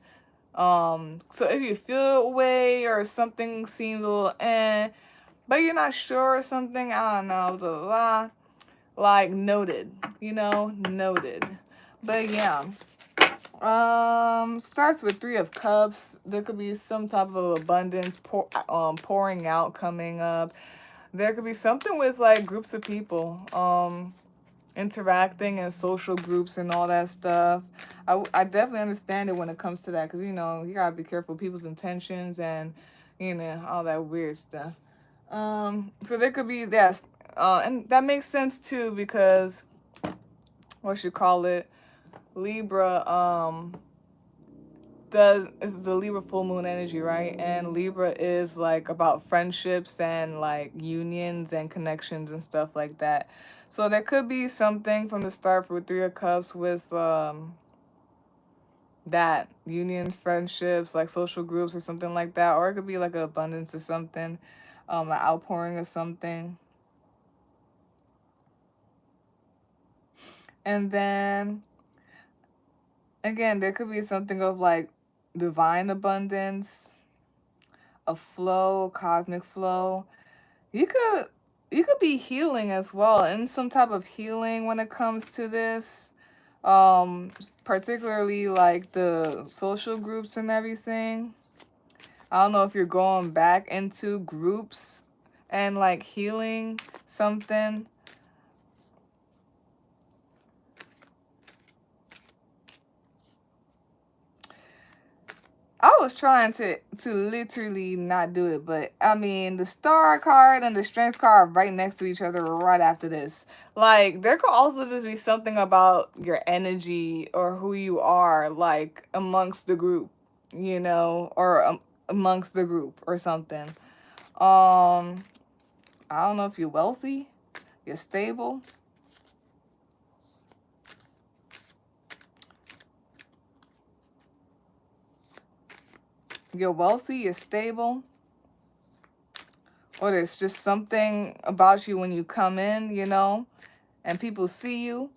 So if you feel a way or something seems a little but you're not sure or something, I don't know, blah, blah, blah, like noted, noted. But yeah. Starts with Three of Cups. There could be some type of abundance pouring out coming up. There could be something with like groups of people interacting in social groups and all that stuff. I definitely understand it when it comes to that, because you gotta be careful of people's intentions and all that weird stuff. So there could be that, and that makes sense too, because what you call it, Libra is the Libra full moon energy, right? And Libra is like about friendships and like unions and connections and stuff like that. So there could be something from the start for Three of Cups with that unions, friendships, like social groups or something like that, or it could be like an abundance or something, an outpouring or something. And then again, there could be something of like divine abundance, a flow, cosmic flow. You could you could be healing as well, and some type of healing when it comes to this. Um, Particularly like the social groups and everything. I don't know if you're going back into groups and like healing something. I was trying to literally not do it, but I mean the star card and the strength card are right next to each other right after this. Like there could also just be something about your energy or who you are, like amongst the group, or amongst the group or something. Um, I don't know if you're wealthy, you're stable. You're wealthy, you're stable, or there's just something about you when you come in, and people see you.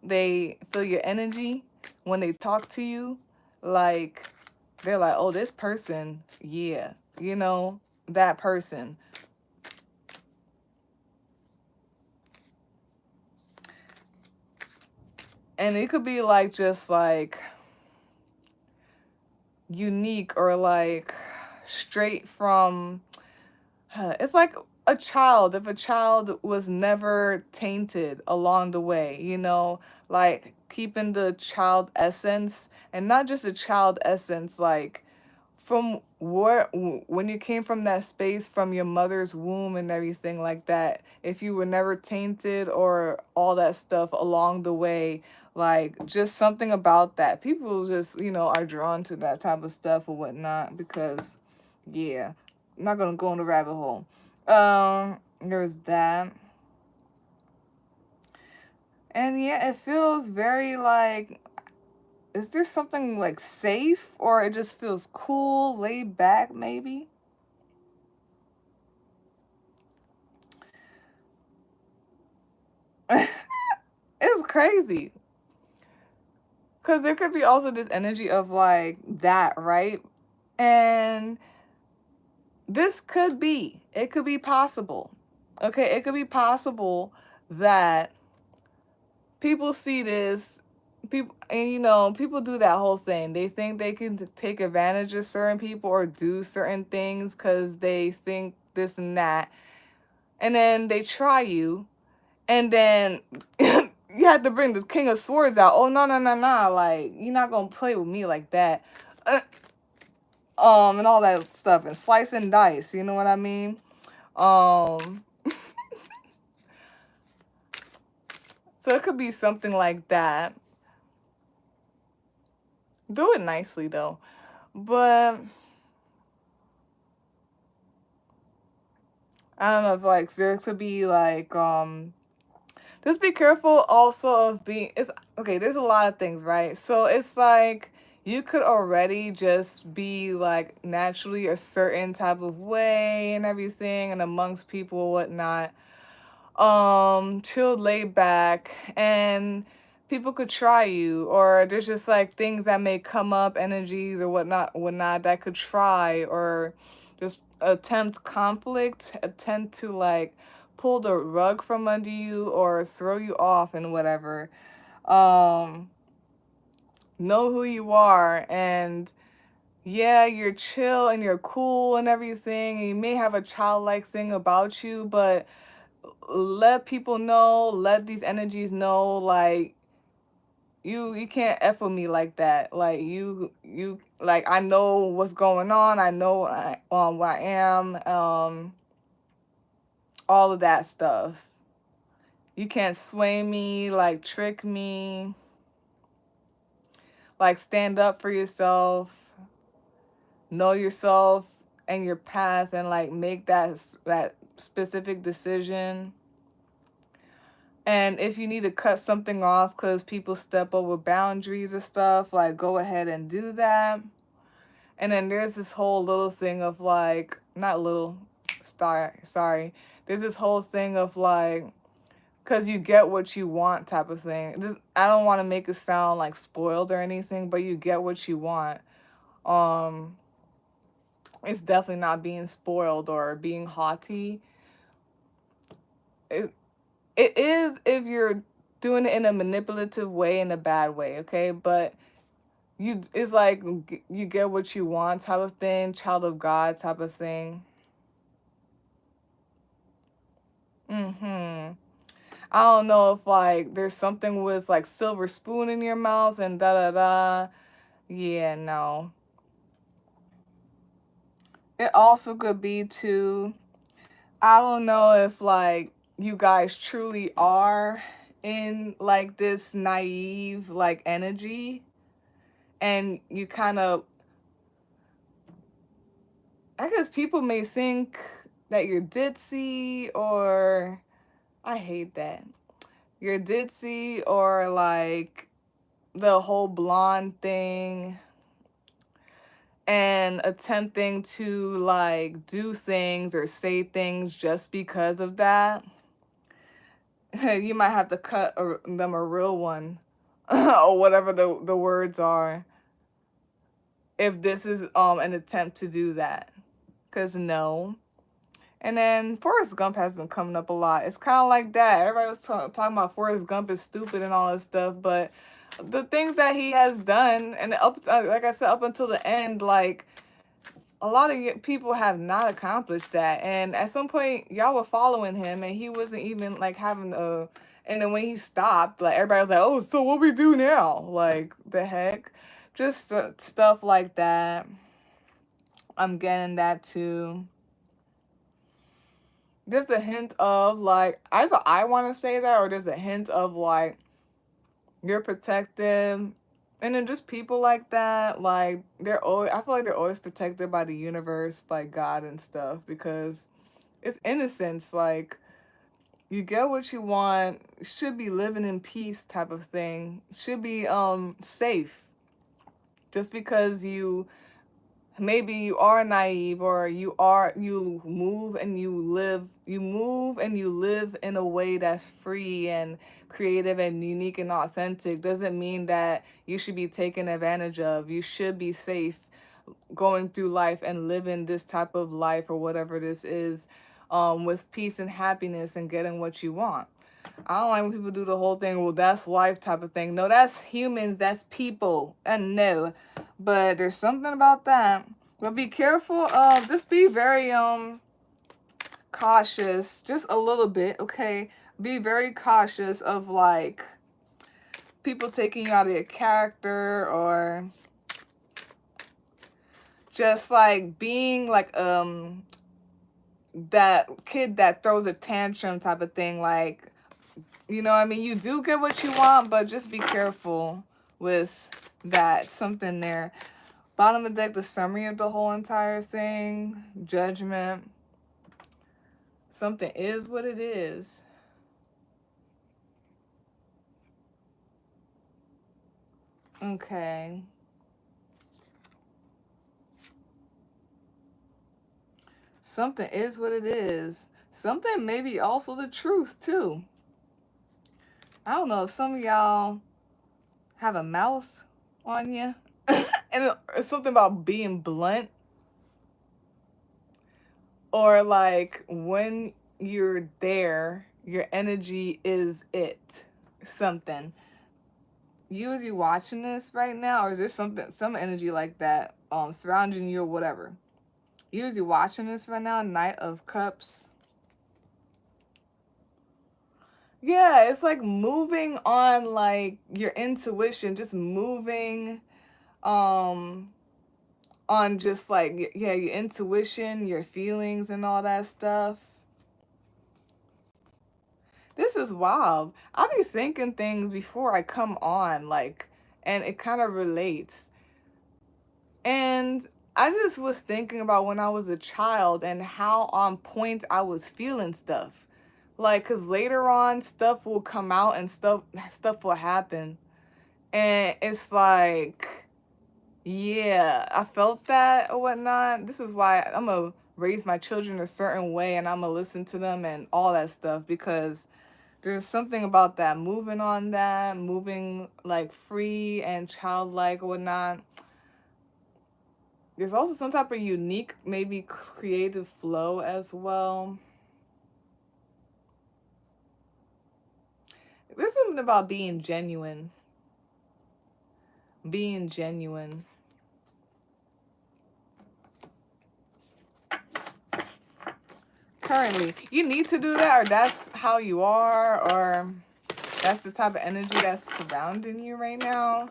They feel your energy when they talk to you. Like, they're like, oh, this person, yeah, that person. And it could be like just like unique or like straight from, it's like a child. If a child was never tainted along the way, like keeping the child essence, and not just a child essence, like from when you came from that space from your mother's womb and everything like that, if you were never tainted or all that stuff along the way, like just something about that, people just are drawn to that type of stuff or whatnot, because yeah, I'm not gonna go in the rabbit hole. There's that. And yeah, it feels very like, is there something like safe, or it just feels cool, laid back maybe? It's crazy. Because there could be also this energy of like that, right? And this could be, it could be possible. Okay, it could be possible that people see this, people, and you know, people do that whole thing. They think they can take advantage of certain people or do certain things because they think this and that. And then they try you, and then you have to bring the King of Swords out. Oh, no, no, no, no. Like, you're not going to play with me like that. And all that stuff. And slice and dice. You know what I mean? So it could be something like that. Do it nicely, though. But I don't know if, like, there could be, like, just be careful also of being, it's, okay, there's a lot of things, right? So it's like, you could already just be, like, naturally a certain type of way and everything, and amongst people and whatnot. Chilled, laid back, and people could try you, or there's just like things that may come up, energies or whatnot that could try or just attempt conflict, attempt to like pull the rug from under you or throw you off and whatever. Um, know who you are, and yeah, you're chill and you're cool and everything, and you may have a childlike thing about you, but let people know, let these energies know, like, you can't F with me like that. Like, you like, I know what's going on. I know where I am, all of that stuff. You can't sway me, like trick me, like stand up for yourself, know yourself and your path, and like make that specific decision. And if you need to cut something off because people step over boundaries or stuff, like, go ahead and do that. And then there's this whole little thing of like, not little, sorry. There's this whole thing of like, because you get what you want type of thing. I don't want to make it sound like spoiled or anything, but you get what you want. Um, it's definitely not being spoiled or being haughty. It, it is if you're doing it in a manipulative way, in a bad way, okay? But it's like you get what you want type of thing, child of God type of thing. I don't know if like there's something with like silver spoon in your mouth and da da da. Yeah, no. It also could be too, I don't know if like you guys truly are in like this naive like energy, and you kind of, I guess people may think that you're ditzy, or I hate that. You're ditzy, or like the whole blonde thing, and attempting to like do things or say things just because of that. You might have to cut them a real one or whatever the words are, if this is an attempt to do that. Because no. And then Forrest Gump has been coming up a lot. It's kind of like that. Everybody was talking about Forrest Gump is stupid and all this stuff, but the things that he has done, and like I said, up until the end, like, a lot of people have not accomplished that. And at some point, y'all were following him, and he wasn't even like having a. And then when he stopped, like, everybody was like, "Oh, so what we do now?" Like, the heck, just stuff like that. I'm getting that too. There's a hint of like, either I want to say that, or there's a hint of like, you're protected. And then just people like that, like, they're always, I feel like they're always protected by the universe, by God and stuff, because it's innocence. Like, you get what you want, should be living in peace type of thing, should be safe. Just because you maybe you are naive, or you move and you live in a way that's free and creative and unique and authentic, doesn't mean that you should be taken advantage of. You should be safe going through life and living this type of life or whatever this is, with peace and happiness and getting what you want. I don't like when people do the whole thing, well, that's life type of thing. No, that's humans, that's people. And no. But there's something about that. But be careful, just be very cautious, just a little bit, okay? Be very cautious of like people taking you out of your character, or just like being like that kid that throws a tantrum type of thing. Like, you know what I mean? You do get what you want, but just be careful with that. Something there. Bottom of the deck, the summary of the whole entire thing. Judgment. Something is what it is. Okay. Something is what it is. Something may be also the truth, too. I don't know if some of y'all have a mouth on you. And it's something about being blunt. Or like when you're there, your energy is it. Something. You, as you watching this right now, or is there some energy like that surrounding you or whatever? You, as you watching this right now, Knight of Cups. Yeah, it's like moving on, like your intuition, just moving on just like, yeah, your intuition, your feelings and all that stuff. This is wild. I be thinking things before I come on, like, and it kind of relates. And I just was thinking about when I was a child and how on point I was feeling stuff. Like, cause later on stuff will come out and stuff will happen. And it's like, yeah, I felt that or whatnot. This is why I'm gonna raise my children a certain way, and I'm gonna listen to them and all that stuff, because there's something about that, moving on that, moving like free and childlike or whatnot. There's also some type of unique, maybe creative flow as well. There's something about being genuine. Being genuine. Currently, you need to do that, or that's how you are, or that's the type of energy that's surrounding you right now.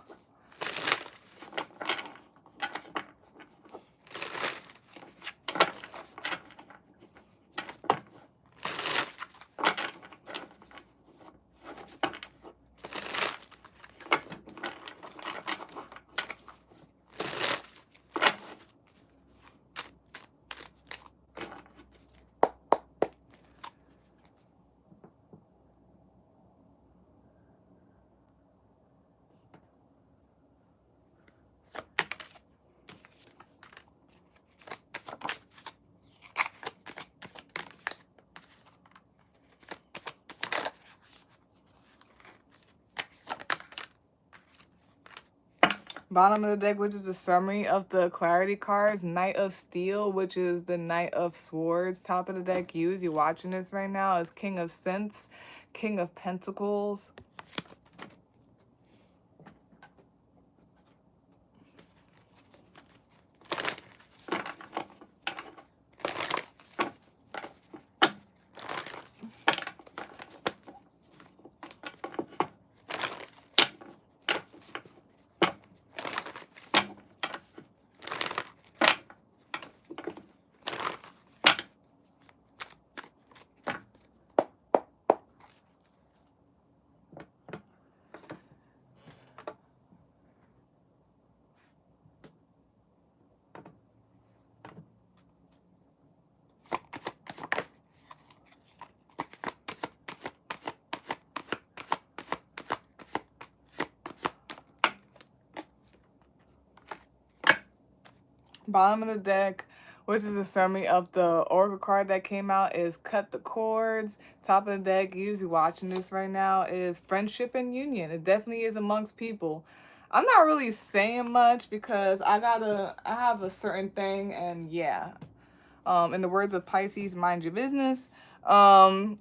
Bottom of the deck, which is the summary of the clarity cards. Knight of Steel, which is the Knight of Swords. Top of the deck, use. You're watching this right now, is King of Sense, King of Pentacles. Bottom of the deck, which is a summary of the Oracle card that came out, is Cut the Cords. Top of the deck, usually watching this right now, is Friendship and Union. It definitely is amongst people. I'm not really saying much because I have a certain thing, and yeah. In the words of Pisces, mind your business. But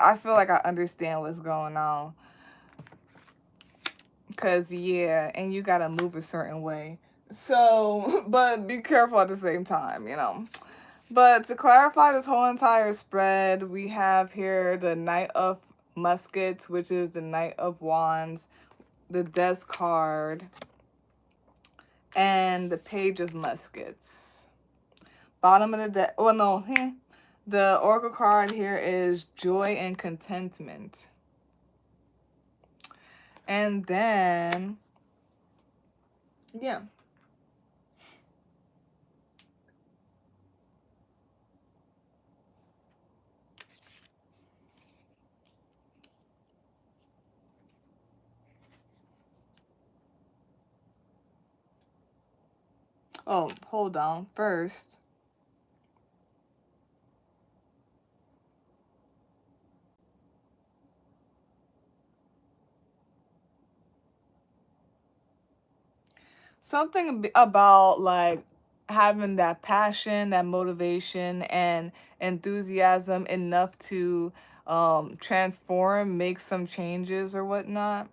I feel like I understand what's going on. Because, yeah, and you got to move a certain way. So, but be careful at the same time, you know. But to clarify this whole entire spread, we have here the Knight of Muskets, which is the Knight of Wands, the Death card, and the Page of Muskets. Bottom of the deck, well, no, the Oracle card here is Joy and Contentment. And then, yeah. Oh, hold on. First, something about like having that passion, that motivation, and enthusiasm enough to transform, make some changes or whatnot.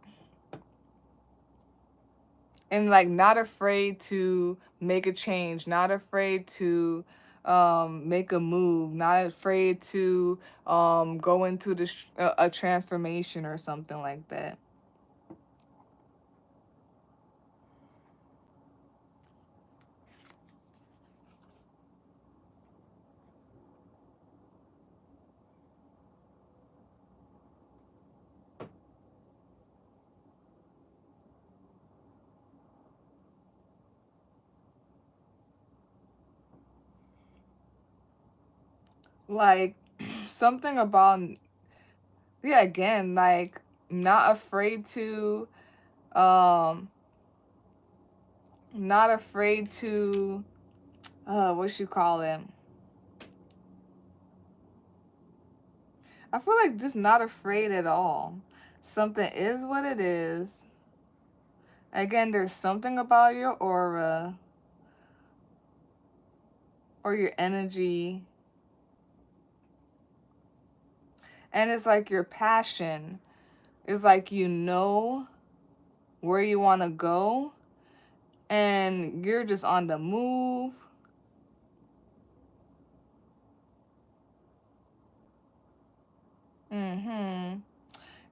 And like not afraid to make a change, not afraid to make a move, not afraid to go into a transformation or something like that. Like something about, yeah, again, like not afraid to um not afraid to what you call it, I feel like just not afraid at all. Something is what it is. Again, there's something about your aura or your energy, and it's like your passion. It's like you know where you want to go, and you're just on the move.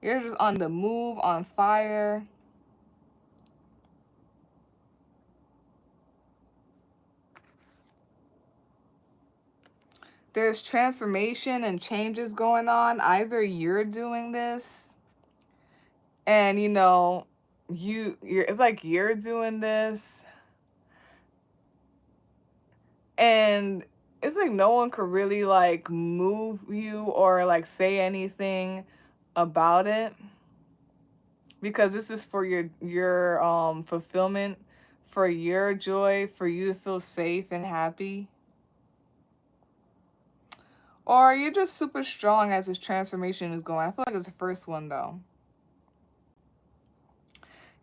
You're just on the move, on fire. There's transformation and changes going on. Either you're doing this and you know, it's like you're doing this and it's like no one could really like move you or like say anything about it because this is for your fulfillment, for your joy, for you to feel safe and happy. Or you're just super strong as this transformation is going. I feel like it's the first one though.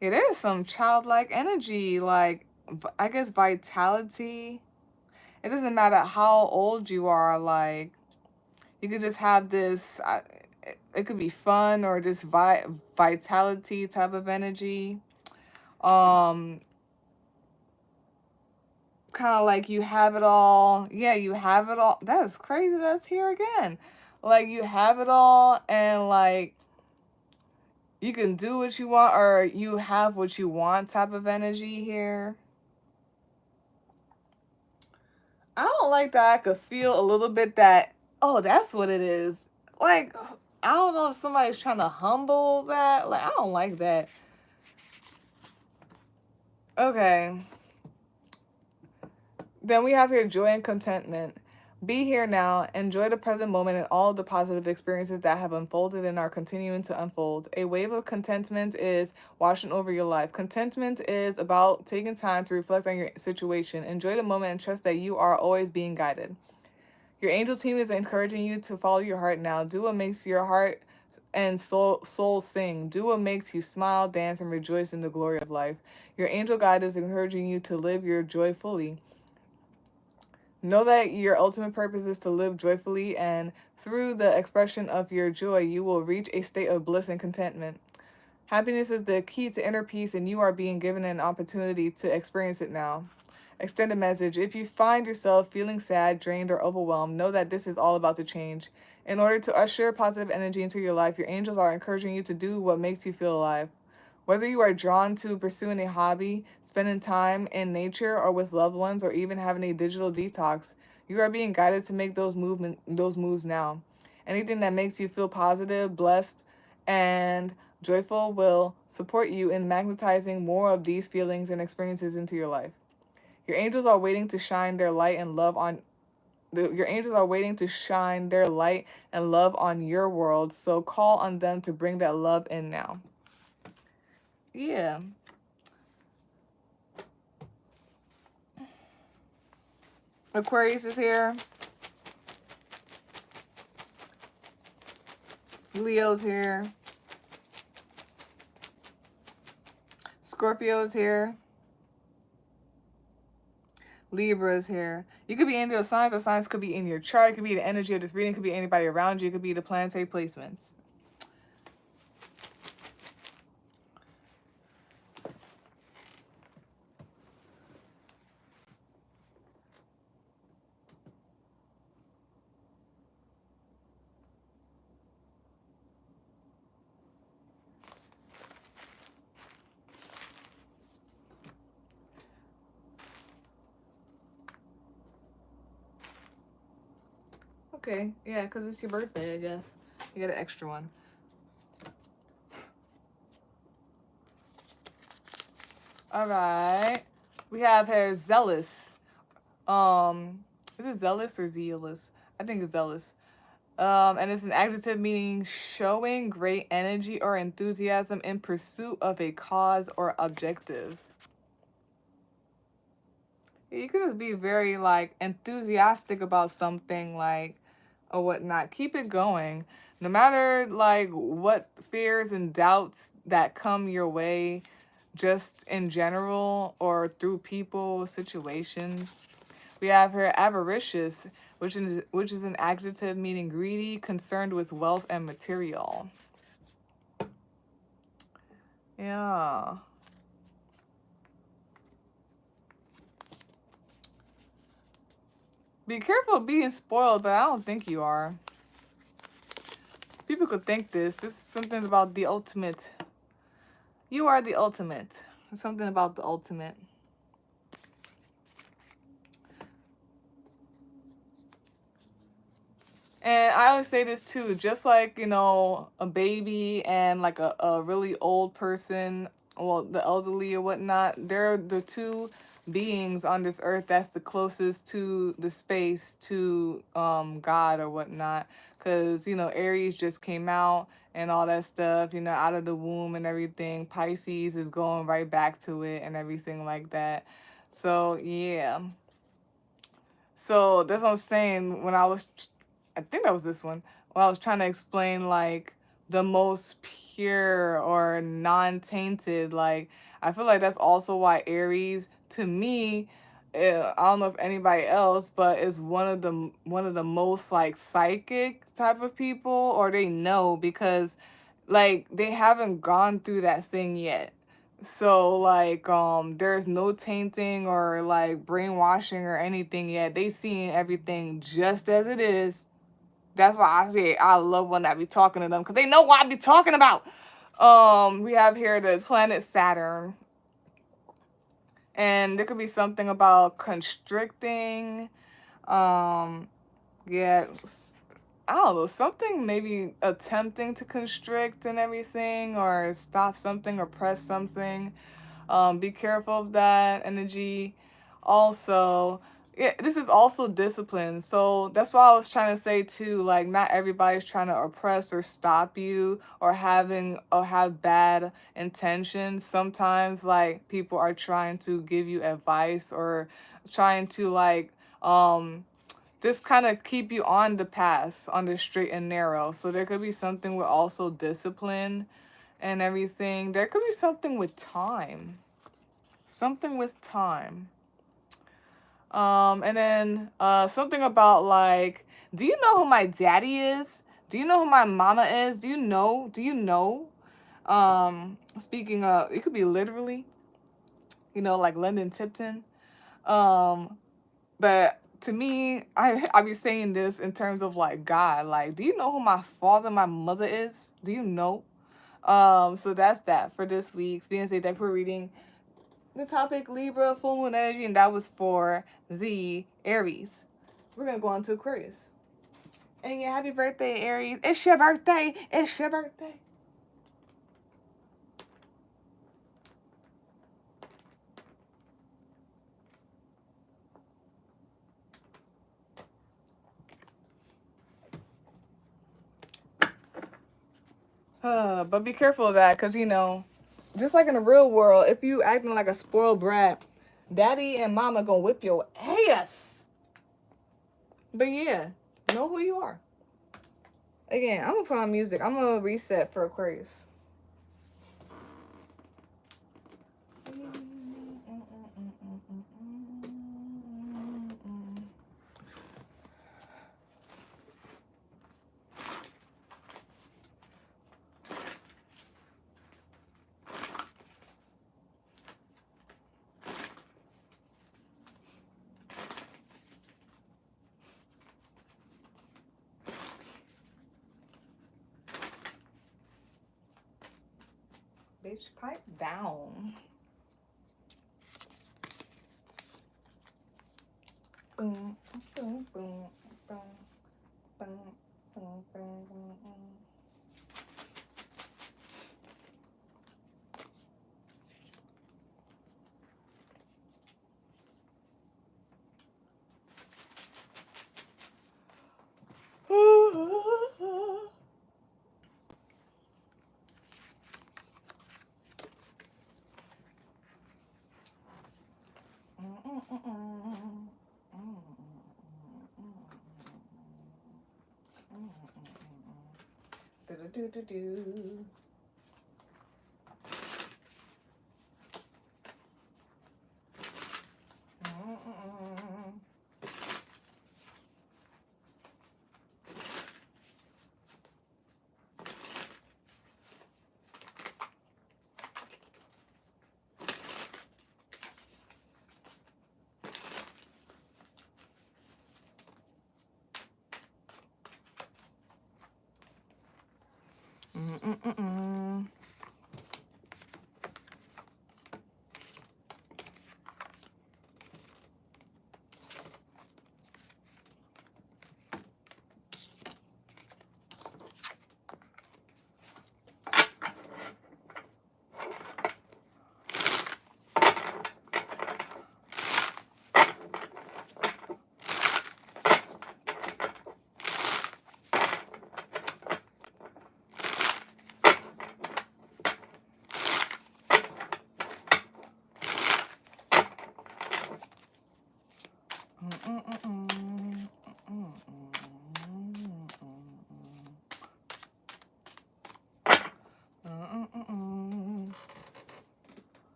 It is some childlike energy, like I guess vitality. It doesn't matter how old you are, like you could just have this it could be fun or just vitality type of energy. Um kind of like you have it all. Yeah, you have it all. That's crazy. That's here again. Like you have it all and like you can do what you want or you have what you want type of energy here. I don't like that I could feel a little bit that, oh, that's what it is. Like, I don't know if somebody's trying to humble that. Like, I don't like that. Okay. Then we have here joy and contentment. Be here now. Enjoy the present moment and all the positive experiences that have unfolded and are continuing to unfold. A wave of contentment is washing over your life. Contentment is about taking time to reflect on your situation. Enjoy the moment and trust that you are always being guided. Your angel team is encouraging you to follow your heart now. Do what makes your heart and soul sing. Do what makes you smile, dance, and rejoice in the glory of life. Your angel guide is encouraging you to live your joy fully. Know that your ultimate purpose is to live joyfully, and through the expression of your joy, you will reach a state of bliss and contentment. Happiness is the key to inner peace, and you are being given an opportunity to experience it now. Extended message. If you find yourself feeling sad, drained, or overwhelmed, know that this is all about to change. In order to usher positive energy into your life, your angels are encouraging you to do what makes you feel alive. Whether you are drawn to pursuing a hobby, spending time in nature or with loved ones, or even having a digital detox, you are being guided to make those moves now. Anything that makes you feel positive, blessed, and joyful will support you in magnetizing more of these feelings and experiences into your life. Your angels are waiting to shine their light and love on your angels are waiting to shine their light and love on your world, so call on them to bring that love in now. Yeah. Aquarius is here. Leo's here. Scorpio's here. Libra's here. You could be in your signs, or signs could be in your chart. It could be the energy of this reading. It could be anybody around you. It could be the planetary placements. Okay, yeah, because it's your birthday, I guess. You get an extra one. All right. We have here zealous. Is it zealous or zealous? I think it's zealous. And it's an adjective meaning showing great energy or enthusiasm in pursuit of a cause or objective. You could just be very like enthusiastic about something, like, or whatnot. Keep it going. No matter like what fears and doubts that come your way, just in general or through people, situations. We have here avaricious, which is an adjective meaning greedy, concerned with wealth and material. Yeah. Be careful of being spoiled, but I don't think you are. People could think this. This is something about the ultimate. You are the ultimate. Something about the ultimate. And I always say this too, just like, you know, a baby and like a really old person, well, the elderly or whatnot, they're the two beings on this earth that's the closest to the space to God or whatnot. Because, you know, Aries just came out and all that stuff, you know, out of the womb and everything. Pisces is going right back to it and everything like that. So, yeah. So that's what I'm saying. I think that was this one. When I was trying to explain like the most pure or non-tainted, like I feel like that's also why Aries, to me, I don't know if anybody else, but is one of the most like psychic type of people, or they know because like they haven't gone through that thing yet. So like there's no tainting or like brainwashing or anything yet. They seeing everything just as it is. That's why I say I love when I be talking to them, because they know what I be talking about. We have here the planet Saturn. And there could be something about constricting. Yeah, I don't know, something maybe attempting to constrict and everything, or stop something or press something. Be careful of that energy. Also, this is also discipline. So that's why I was trying to say too, like not everybody's trying to oppress or stop you or have bad intentions. Sometimes like people are trying to give you advice or trying to like just kind of keep you on the path, on the straight and narrow. So there could be something with also discipline and everything. There could be something with time. Something with time. And then something about like, do you know who my daddy is? Do you know who my mama is? Do you know? Do you know? Speaking of, it could be literally, you know, like Lyndon Tipton. But to me, I be saying this in terms of like God. Like, do you know who my father, my mother is? Do you know? So that's that for this week's Venus deck we're reading. The topic Libra, full moon energy, and that was for the Aries. We're gonna go on to Aquarius. And yeah, happy birthday, Aries. It's your birthday. It's your birthday. But be careful of that, because, you know, just like in the real world, if you acting like a spoiled brat, daddy and mama gonna whip your ass. But yeah, know who you are. Again, I'm gonna put on music. I'm gonna reset for Aquarius. Bitch, pipe down. Boom, boom, boom, boom, boom, boom, boom, boom. Do-do-do-do-do.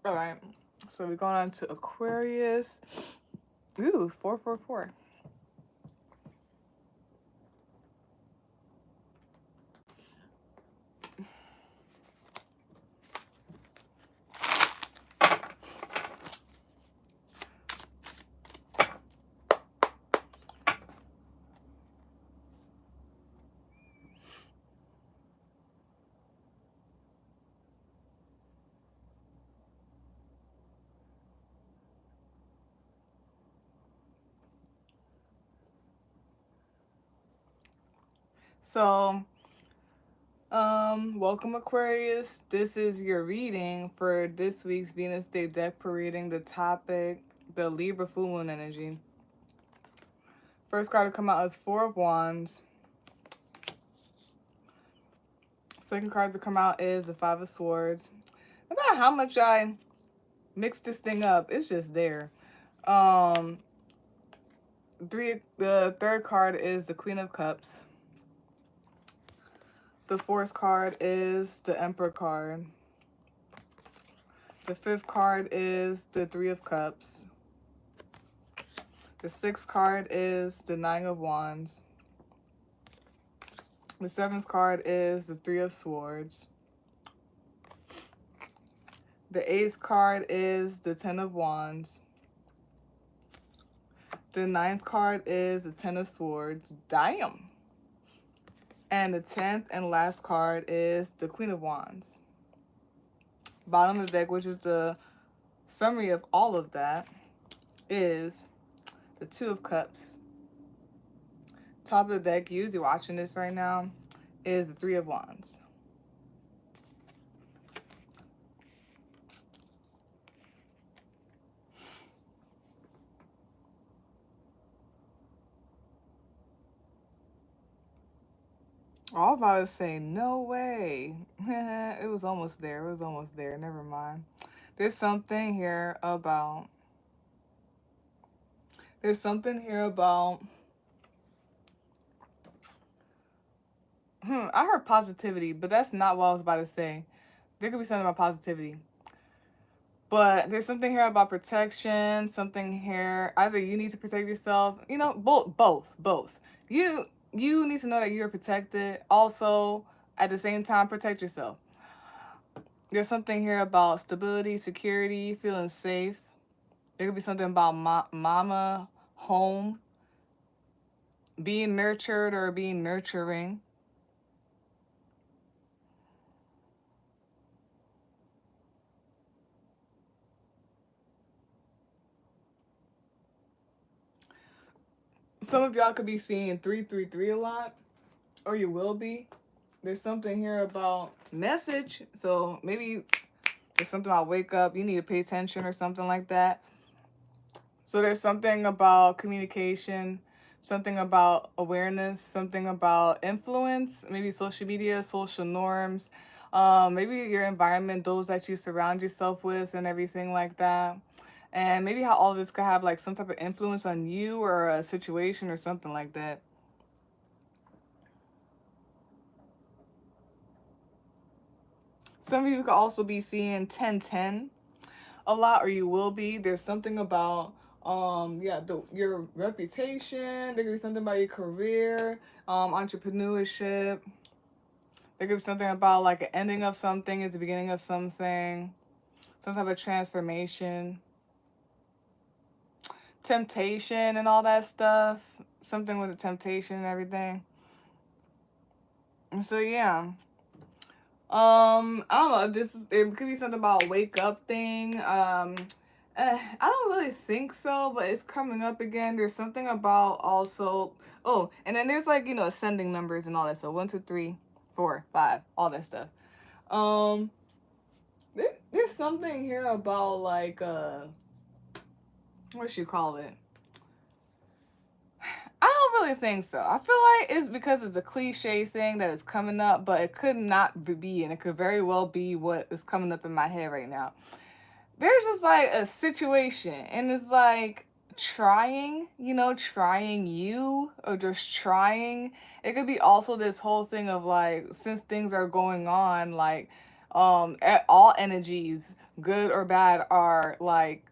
All right. So we're going on to Aquarius. Ooh, 444. So, welcome Aquarius. This is your reading for this week's Venus Day deck per reading. The topic, the Libra full moon energy. First card to come out is Four of Wands. Second card to come out is the Five of Swords. No matter how much I mix this thing up, it's just there. The third card is the Queen of Cups. The fourth card is the Emperor card. The fifth card is the Three of Cups. The sixth card is the Nine of Wands. The seventh card is the Three of Swords. The eighth card is the Ten of Wands. The ninth card is the Ten of Swords. Damn. And the 10th and last card is the Queen of Wands. Bottom of the deck, which is the summary of all of that, is the Two of Cups. Top of the deck, usually watching this right now, is the Three of Wands. I was about to say, no way. It was almost there. It was almost there. Never mind. There's something here about... There's something here about... I heard positivity, but that's not what I was about to say. There could be something about positivity. But there's something here about protection, something here... Either you need to protect yourself, you know, both. You need to know that you're protected. Also, at the same time, protect yourself. There's something here about stability, security, feeling safe. There could be something about mama, home, being nurtured or being nurturing. Some of y'all could be seeing 333 a lot, or you will be. There's something here about message. So maybe there's something about wake up, you need to pay attention or something like that. So there's something about communication, something about awareness, something about influence, maybe social media, social norms, maybe your environment, those that you surround yourself with and everything like that. And maybe how all of this could have like some type of influence on you or a situation or something like that. Some of you could also be seeing 1010 a lot, or you will be. There's something about your reputation. There could be something about your career, entrepreneurship. There could be something about like an ending of something is the beginning of something, some type of transformation, temptation and all that stuff. Something with the temptation and everything. And so yeah. I don't know if this is, it could be something about a wake up thing. I don't really think so, but it's coming up again. There's something about also, oh, and then there's like, you know, ascending numbers and all that. So 1, 2, 3, 4, 5, all that stuff. There's something here about like, what should you call it? I don't really think so. I feel like it's because it's a cliche thing that is coming up, but it could not be, and it could very well be what is coming up in my head right now. There's just like a situation, and it's like trying, you know, trying you, or just trying. It could be also this whole thing of like, since things are going on, like, all energies good or bad, are like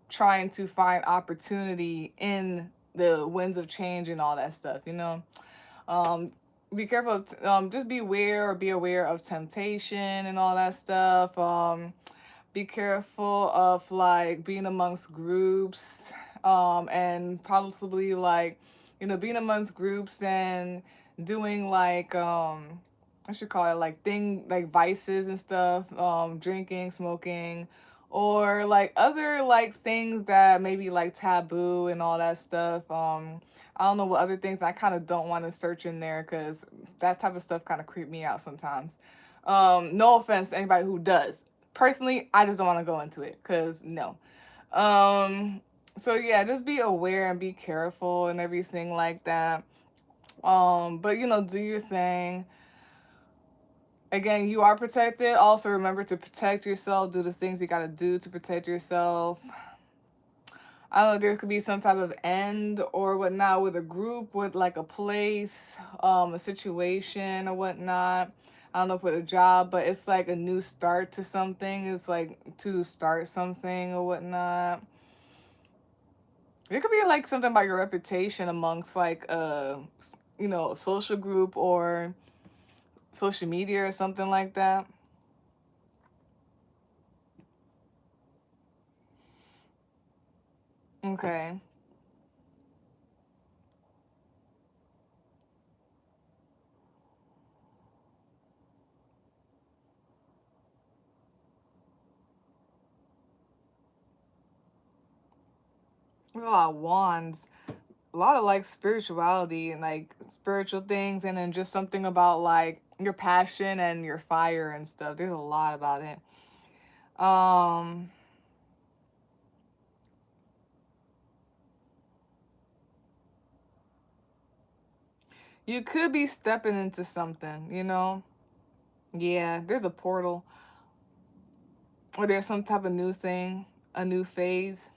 trying to find opportunity in the winds of change and all that stuff, you know. Um, be careful of, just beware or be aware of temptation and all that stuff. Be careful of like being amongst groups, and possibly like, you know, being amongst groups and doing like, I should call it like like vices and stuff, drinking, smoking, or like other like things that maybe like taboo and all that stuff. I don't know what other things. I kind of don't want to search in there because that type of stuff kind of creep me out sometimes. No offense to anybody who does. Personally, I just don't want to go into it because no. Um, so yeah, just be aware and be careful and everything like that. But you know, do your thing. Again, you are protected. Also, remember to protect yourself. Do the things you gotta do to protect yourself. I don't know, there could be some type of end or whatnot with a group, with like a place, a situation or whatnot. I don't know if with a job, but it's like a new start to something. It's like to start something or whatnot. It could be like something about your reputation amongst like you know, a social group or social media or something like that. Okay. There's a lot of wands, a lot of like spirituality and like spiritual things, and then just something about like your passion and your fire and stuff. There's a lot about it. Um, you could be stepping into something, you know? Yeah, there's a portal, or there's some type of new thing, a new phase,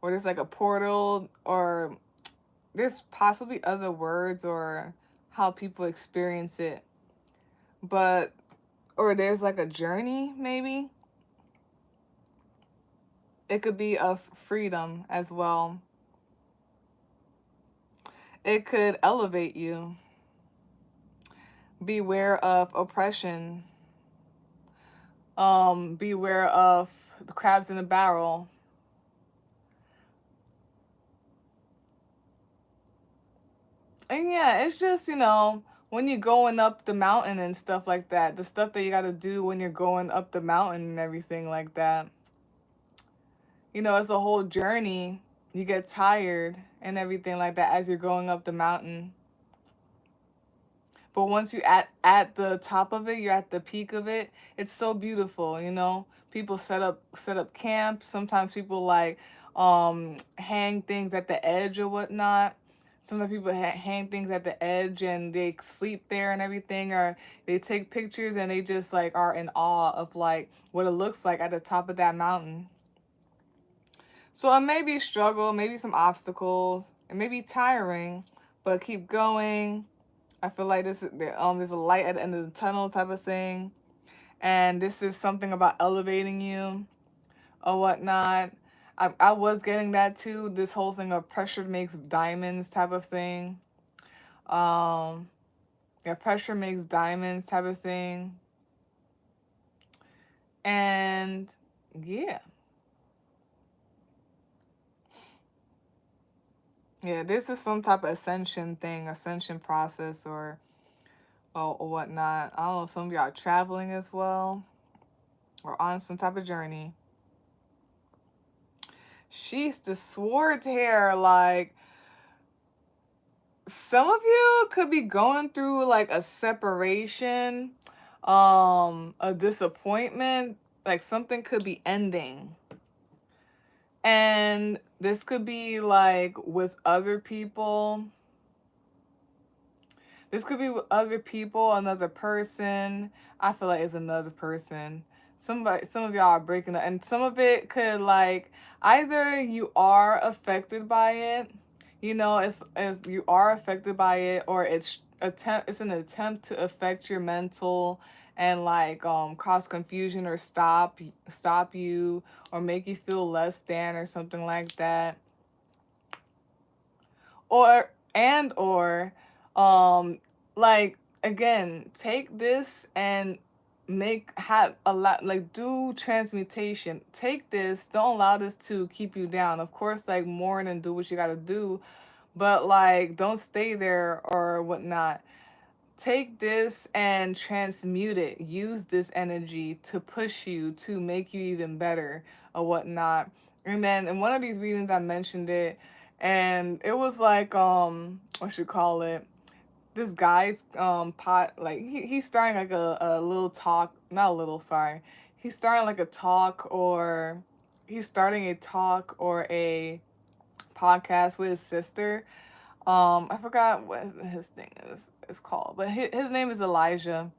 or there's like a portal, or there's possibly other words or how people experience it. But or there's like a journey maybe. It could be of freedom as well. It could elevate you. Beware of oppression. Beware of the crabs in the barrel. And yeah, it's just, you know, when you're going up the mountain and stuff like that, the stuff that you got to do when you're going up the mountain and everything like that. You know, it's a whole journey. You get tired and everything like that as you're going up the mountain. But once you at the top of it, you're at the peak of it. It's so beautiful, you know. People set up camp. Sometimes people like hang things at the edge or whatnot. Sometimes people hang things at the edge and they sleep there and everything, or they take pictures and they just like are in awe of like what it looks like at the top of that mountain. So it may be a struggle, maybe some obstacles, it may be tiring, but keep going. I feel like there's a light at the end of the tunnel type of thing, and this is something about elevating you or whatnot. I was getting that too. This whole thing of pressure makes diamonds type of thing. Um, yeah, pressure makes diamonds type of thing, and yeah, yeah. This is some type of ascension thing, ascension process, or whatnot. I don't know if some of y'all are traveling as well or on some type of journey. She's the sword hair. Like, some of you could be going through like a separation, a disappointment, like something could be ending. And this could be like with other people. This could be with other people, another person. I feel like it's another person. Some of y'all are breaking up, and some of it could like either you are affected by it, you know, it's you are affected by it, or it's an attempt to affect your mental and like cause confusion or stop you or make you feel less than or something like that. Or like again, take this and have a lot, like do transmutation. Take this, don't allow this to keep you down. Of course, like mourn and do what you got to do, but like don't stay there or whatnot. Take this and transmute it. Use this energy to push you to make you even better or whatnot. And then in one of these readings I mentioned it, and it was like what should call it, this guy's pot, like he's starting like a little talk, not a little, sorry, he's starting like a talk, or he's starting a talk or a podcast with his sister. I forgot what his thing is called, but his name is Elijah.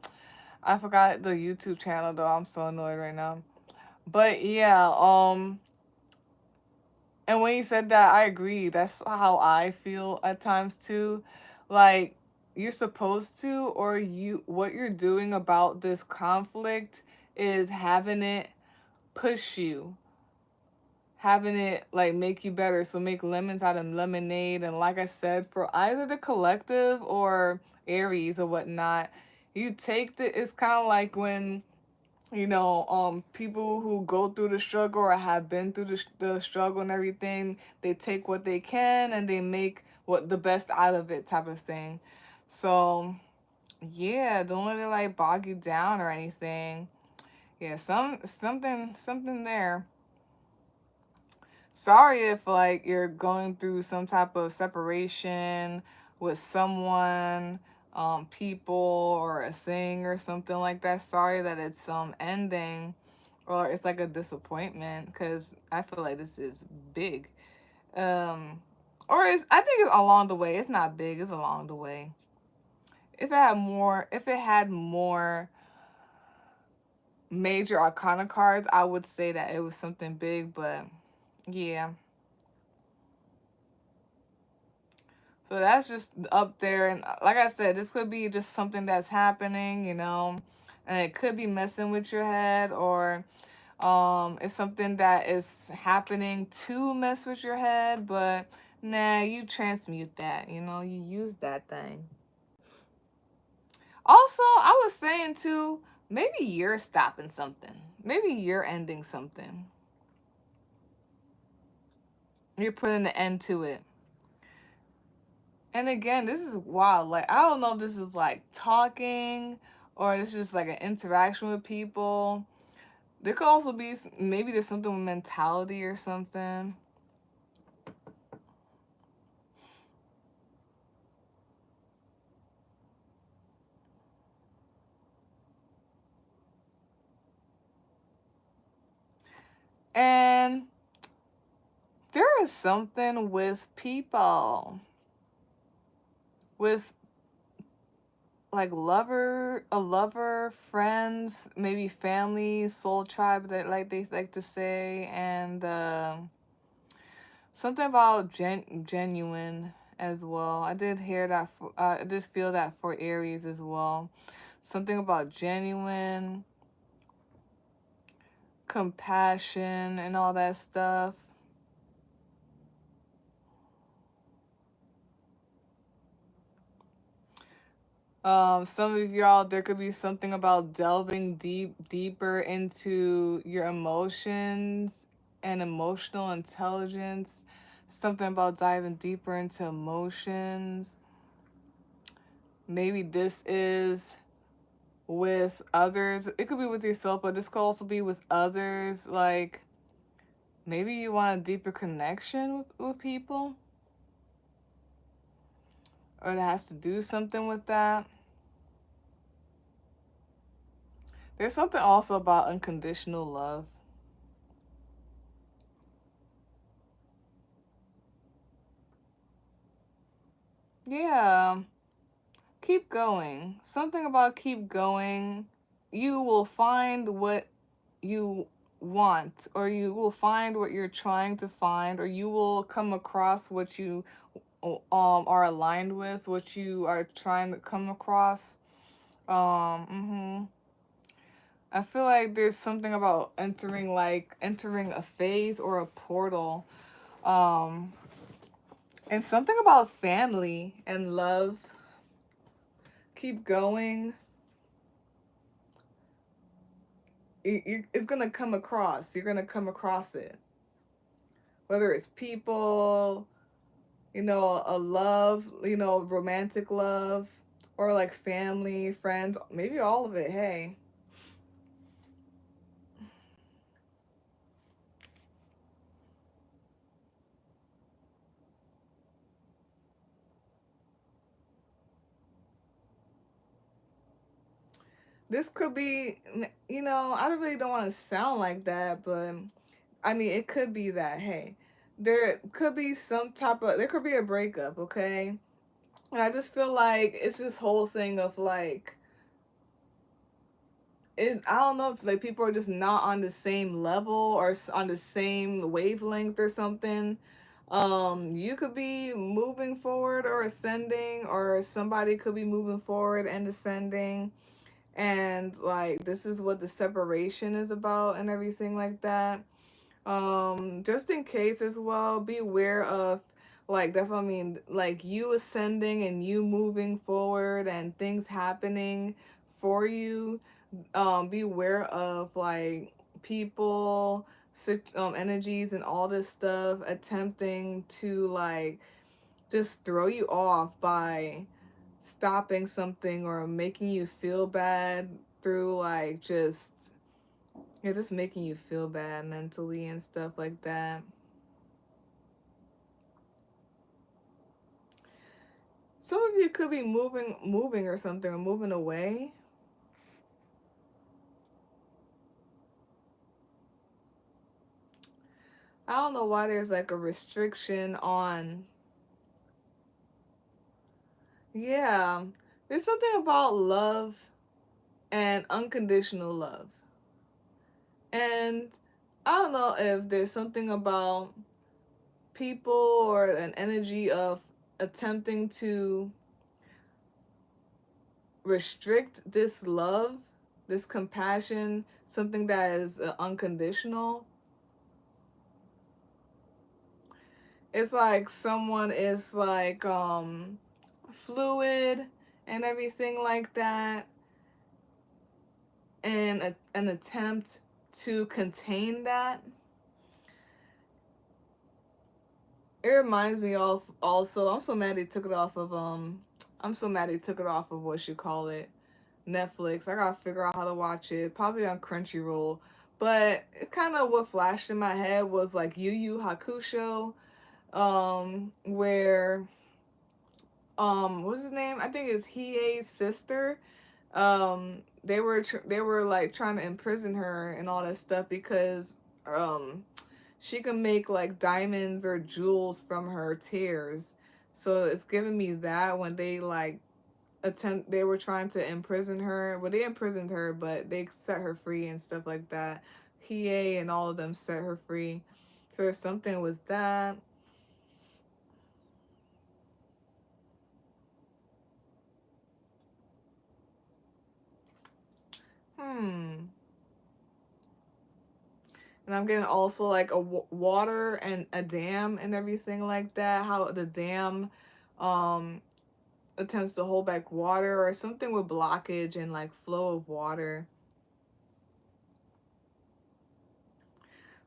I forgot the YouTube channel though. I'm so annoyed right now. But yeah, and when he said that, I agree. That's how I feel at times too. Like you're supposed to, or what you're doing about this conflict is having it push you, having it like make you better. So make lemons out of lemonade. And like I said, for either the collective or Aries or whatnot, you take it's kind of like when, people who go through the struggle or have been through the struggle and everything, they take what they can and they make what the best out of it, type of thing. So yeah, don't let it like bog you down or anything. Yeah, something there. Sorry if like you're going through some type of separation with someone, people or a thing or something like that. Sorry that it's ending, or it's like a disappointment, because I feel like this is big. Or I think it's along the way. It's not big, it's along the way. If it had more major arcana cards, I would say that it was something big, but yeah. So that's just up there. And like I said, this could be just something that's happening, and it could be messing with your head, or it's something that is happening to mess with your head, but nah, you transmute that, you use that thing. Also, I was saying too, maybe you're stopping something. Maybe you're ending something. You're putting an end to it. And again, this is wild. Like, I don't know if this is like talking or this is just like an interaction with people. There could also be, maybe there's something with mentality or something. And there is something with people, with like a lover, friends, maybe family, soul tribe, that like they like to say, and something about genuine as well. I did hear that. I just feel that for Aries as well. Something about genuine, compassion, and all that stuff. Some of y'all, there could be something about delving deeper into your emotions and emotional intelligence. Something about diving deeper into emotions. Maybe this is with others. It could be with yourself, but this could also be with others. Like maybe you want a deeper connection with people, or it has to do something with that. There's something also about unconditional love. Yeah, keep going. Something about keep going. You will find what you want, or you will find what you're trying to find, or you will come across what you are aligned with, what you are trying to come across. Mhm. I feel like there's something about entering a phase or a portal. Um, and something about family and love. Keep going. It's gonna come across. You're gonna come across it. Whether it's people, a love, romantic love, or like family, friends, maybe all of it. Hey. This could be, I really don't want to sound like that, but I mean, it could be that, hey, there could be there could be a breakup, okay? And I just feel like it's this whole thing of like, I don't know if like people are just not on the same level or on the same wavelength or something. You could be moving forward or ascending, or somebody could be moving forward and ascending, and like this is what the separation is about and everything like that. Just in case as well, be aware of, like, that's what I mean, like you ascending and you moving forward and things happening for you. Be aware of like people, energies and all this stuff attempting to like just throw you off by stopping something or making you feel bad through like just making you feel bad mentally and stuff like that. Some of you could be moving or something, or moving away. I don't know why there's like a restriction on. Yeah, there's something about love and unconditional love. And I don't know if there's something about people or an energy of attempting to restrict this love, this compassion, something that is unconditional. It's like someone is like fluid and everything like that, and an attempt to contain that. It reminds me of also, I'm so mad they took it off of I'm so mad they took it off of what you call it, Netflix. I gotta figure out how to watch it. Probably on Crunchyroll. But it kind of what flashed in my head was like Yu Yu Hakusho, where what's his name? I think it's Hiei's sister. They were like trying to imprison her and all that stuff because she can make like diamonds or jewels from her tears. So it's giving me that when they like they were trying to imprison her. Well, they imprisoned her, but they set her free and stuff like that. Hiei and all of them set her free. So there's something with that. Hmm. And I'm getting also like a water and a dam and everything like that. How the dam um attempts to hold back water, or something with blockage and like flow of water.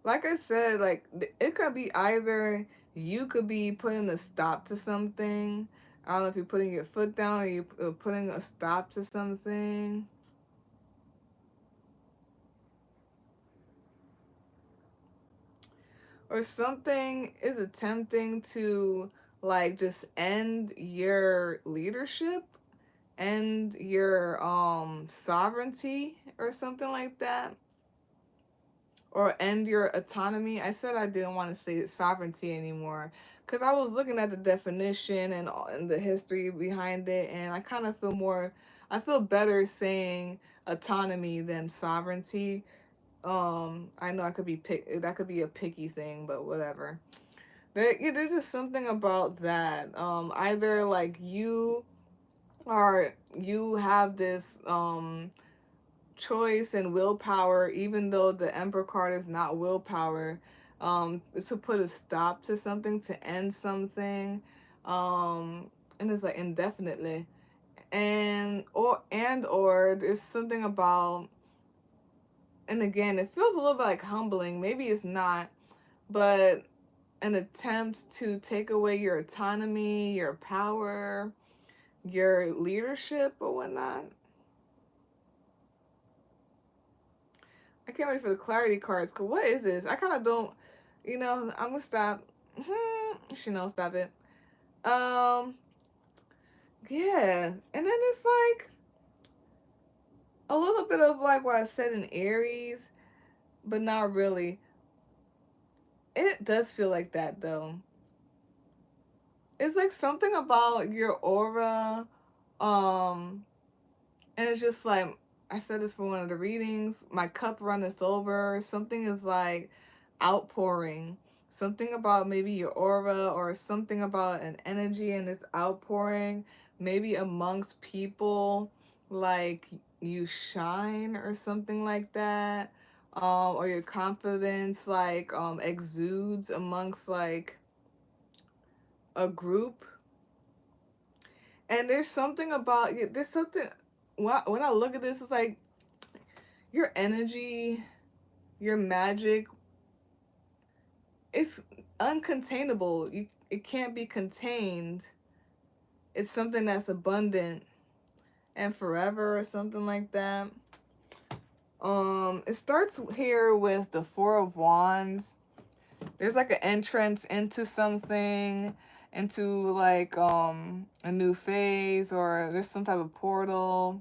Like I said, like it could be either you could be putting a stop to something. I don't know if you're putting your foot down or you putting a stop to something, or something is attempting to like just end your leadership, end your sovereignty or something like that, or end your autonomy. I said I didn't want to say sovereignty anymore because I was looking at the definition and the history behind it, and I kind of I feel better saying autonomy than sovereignty. I know I could be that could be a picky thing, but whatever. There's just something about that. Either like you have this choice and willpower, even though the Emperor card is not willpower. It's to put a stop to something, to end something, and it's like indefinitely. And or there's something about, and again, it feels a little bit like humbling. Maybe it's not, but an attempt to take away your autonomy, your power, your leadership, or whatnot. I can't wait for the clarity cards. Cause what is this? I kind of don't. I'm gonna stop. Stop it. Um, yeah, and then it's like a little bit of like what I said in Aries, but not really. It does feel like that though. It's like something about your aura, um, and it's just like I said this for one of the readings. My cup runneth over. Something is like outpouring. Something about maybe your aura or something about an energy and it's outpouring. Maybe amongst people, like you shine or something like that. Or your confidence like exudes amongst like a group. And there's something about you. There's something when I look at this, it's like your energy, your magic, it's uncontainable. It can't be contained. It's something that's abundant and forever or something like that. It starts here with the Four of Wands. There's like an entrance into something, into like a new phase, or there's some type of portal.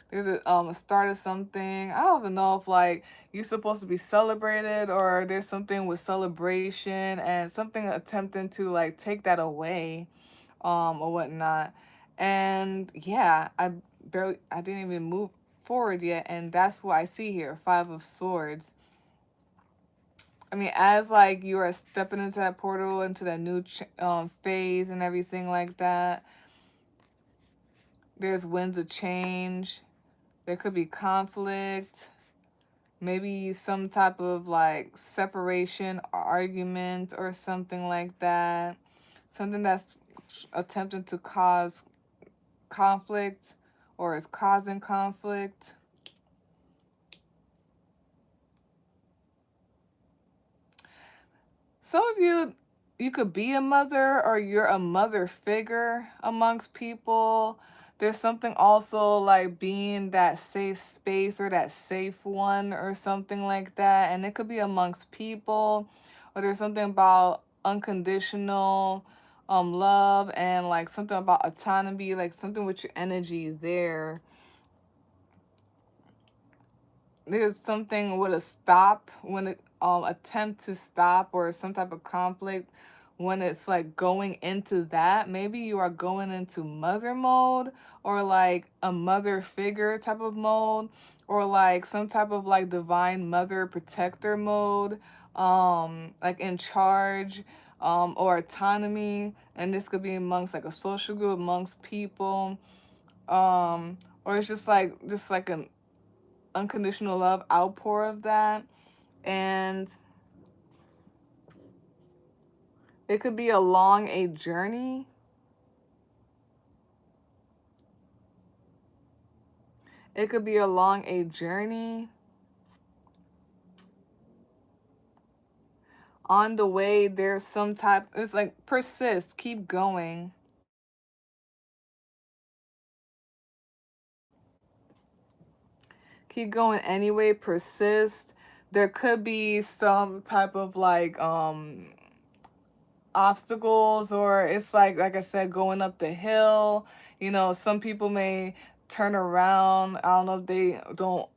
There's a start of something. I don't even know if like you're supposed to be celebrated or there's something with celebration and something attempting to like take that away, or whatnot. And yeah, I didn't even move forward yet, and that's what I see here. Five of Swords. I mean, as like you are stepping into that portal, into that new phase and everything like that, there's winds of change. There could be conflict, maybe some type of like separation, argument, or something like that. Something that's attempting to cause conflict or is causing conflict. Some of you could be a mother or you're a mother figure amongst people. There's something also like being that safe space or that safe one or something like that. And it could be amongst people, or there's something about unconditional love and like something about autonomy, like something with your energy there. There's something with a stop when it attempt to stop or some type of conflict when it's like going into that. Maybe you are going into mother mode or like a mother figure type of mode or like some type of like divine mother protector mode, like in charge, or autonomy. And this could be amongst like a social group, amongst people, or it's just like an unconditional love outpour of that. And it could be along a journey. It could be along a journey. On the way, there's some type, it's like persist, keep going. Keep going anyway, persist. There could be some type of like obstacles, or it's like I said, going up the hill. Some people may turn around. I don't know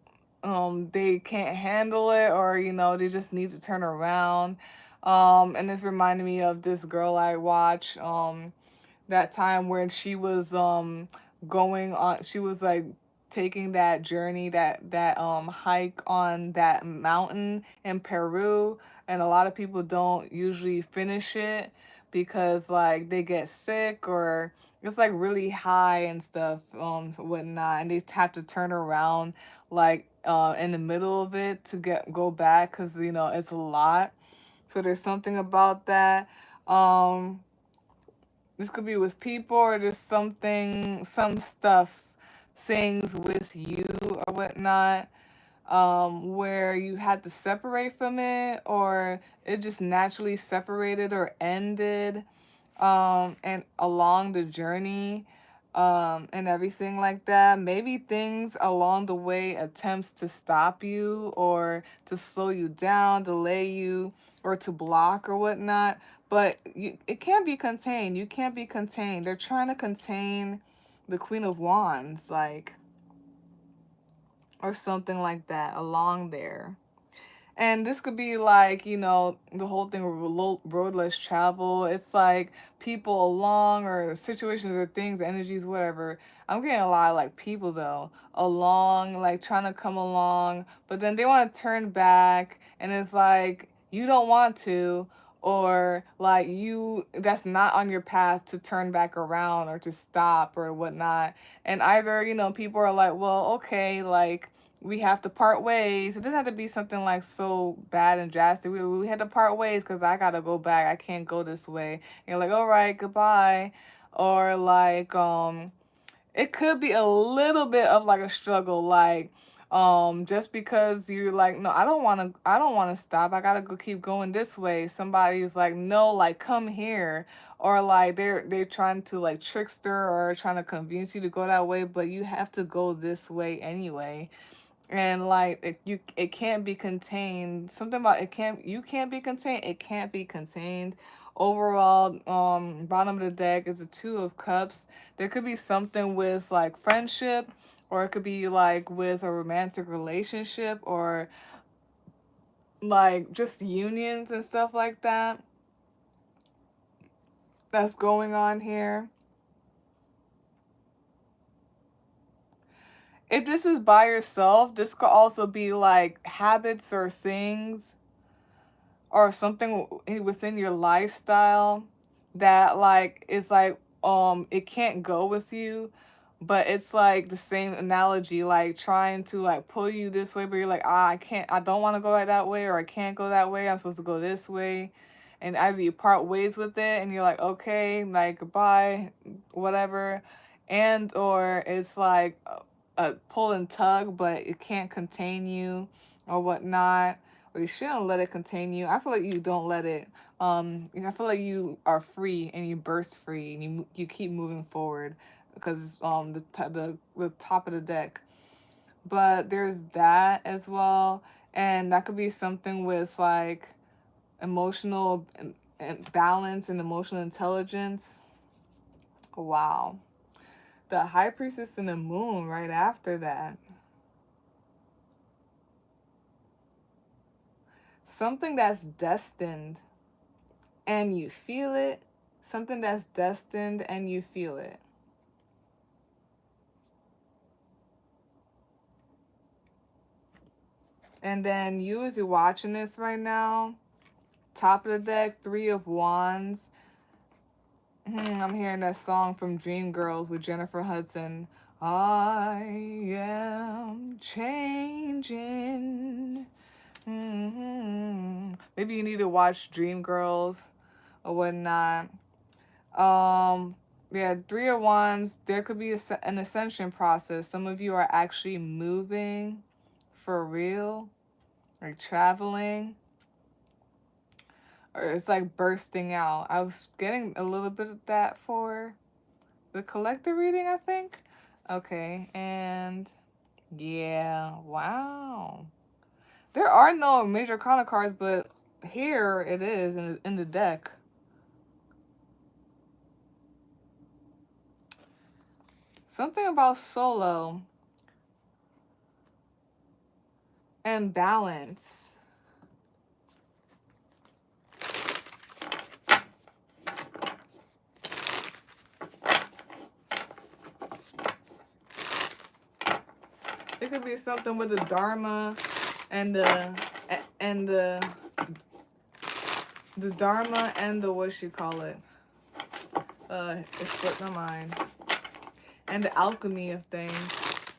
if they can't handle it, or they just need to turn around. And this reminded me of this girl I watch, that time when she was going on, she was like taking that journey, that hike on that mountain in Peru, and a lot of people don't usually finish it because like they get sick or it's like really high and stuff, whatnot, and they have to turn around like in the middle of it to go back because you know it's a lot. So there's something about that. Um, this could be with people or just something, some stuff, things with you or whatnot, where you had to separate from it or it just naturally separated or ended, and along the journey, and everything like that. Maybe things along the way attempts to stop you or to slow you down, delay you, or to block or whatnot. But it can't be contained. You can't be contained. They're trying to contain the Queen of Wands, like, or something like that along there. And this could be like, you know, the whole thing with road less travel. It's like people along or situations or things, energies, whatever. I'm getting a lot of like people though, along, like trying to come along, but then they want to turn back and it's like, you don't want to, or like that's not on your path to turn back around or to stop or whatnot. And either, you know, people are like, well, okay, like, we have to part ways. It doesn't have to be something like so bad and drastic. We had to part ways because I gotta go back. I can't go this way. And you're like, all right, goodbye. Or like, it could be a little bit of like a struggle, like, just because you're like, no, I don't want to stop. I gotta go keep going this way. Somebody's like, no, like come here. Or like they're trying to like trickster or trying to convince you to go that way, but you have to go this way anyway. And like it can't be contained. Something about you can't be contained. It can't be contained. Overall, bottom of the deck is a Two of Cups. There could be something with like friendship, or it could be like with a romantic relationship, or like just unions and stuff like that that's going on here. If this is by yourself, this could also be like habits or things or something within your lifestyle that like is like it can't go with you, but it's like the same analogy, like trying to like pull you this way, but you're like, I can't, I don't want to go that way, or I can't go that way, I'm supposed to go this way. And either you part ways with it and you're like, okay, like goodbye, whatever. And or it's like a pull and tug, but it can't contain you or whatnot, or you shouldn't let it contain you. I feel like you don't let it. I feel like you are free and you burst free and you keep moving forward because the top of the deck. But there's that as well, and that could be something with like emotional and balance and emotional intelligence. Wow, the High Priestess and the Moon right after that. Something that's destined and you feel it. Something that's destined and you feel it. And then you, as you're watching this right now, top of the deck, Three of Wands. I'm hearing that song from Dreamgirls with Jennifer Hudson. I am changing. Maybe you need to watch Dreamgirls or whatnot. Yeah, Three of Wands, there could be an ascension process. Some of you are actually moving for real, like traveling, or it's like bursting out. I was getting a little bit of that for the collector reading, I think. Okay, and yeah, wow. There are no major arcana cards, but here it is in the deck. Something about solo and balance. It could be something with the Dharma and the The Dharma and the what you call it. It slipped my mind. And the alchemy of things.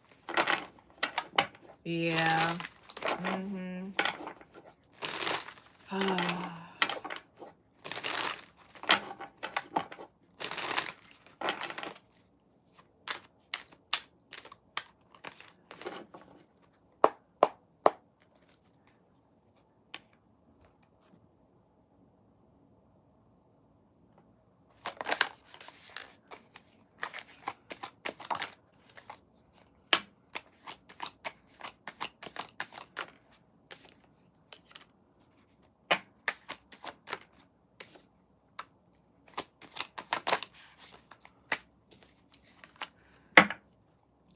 Yeah. Mm-hmm.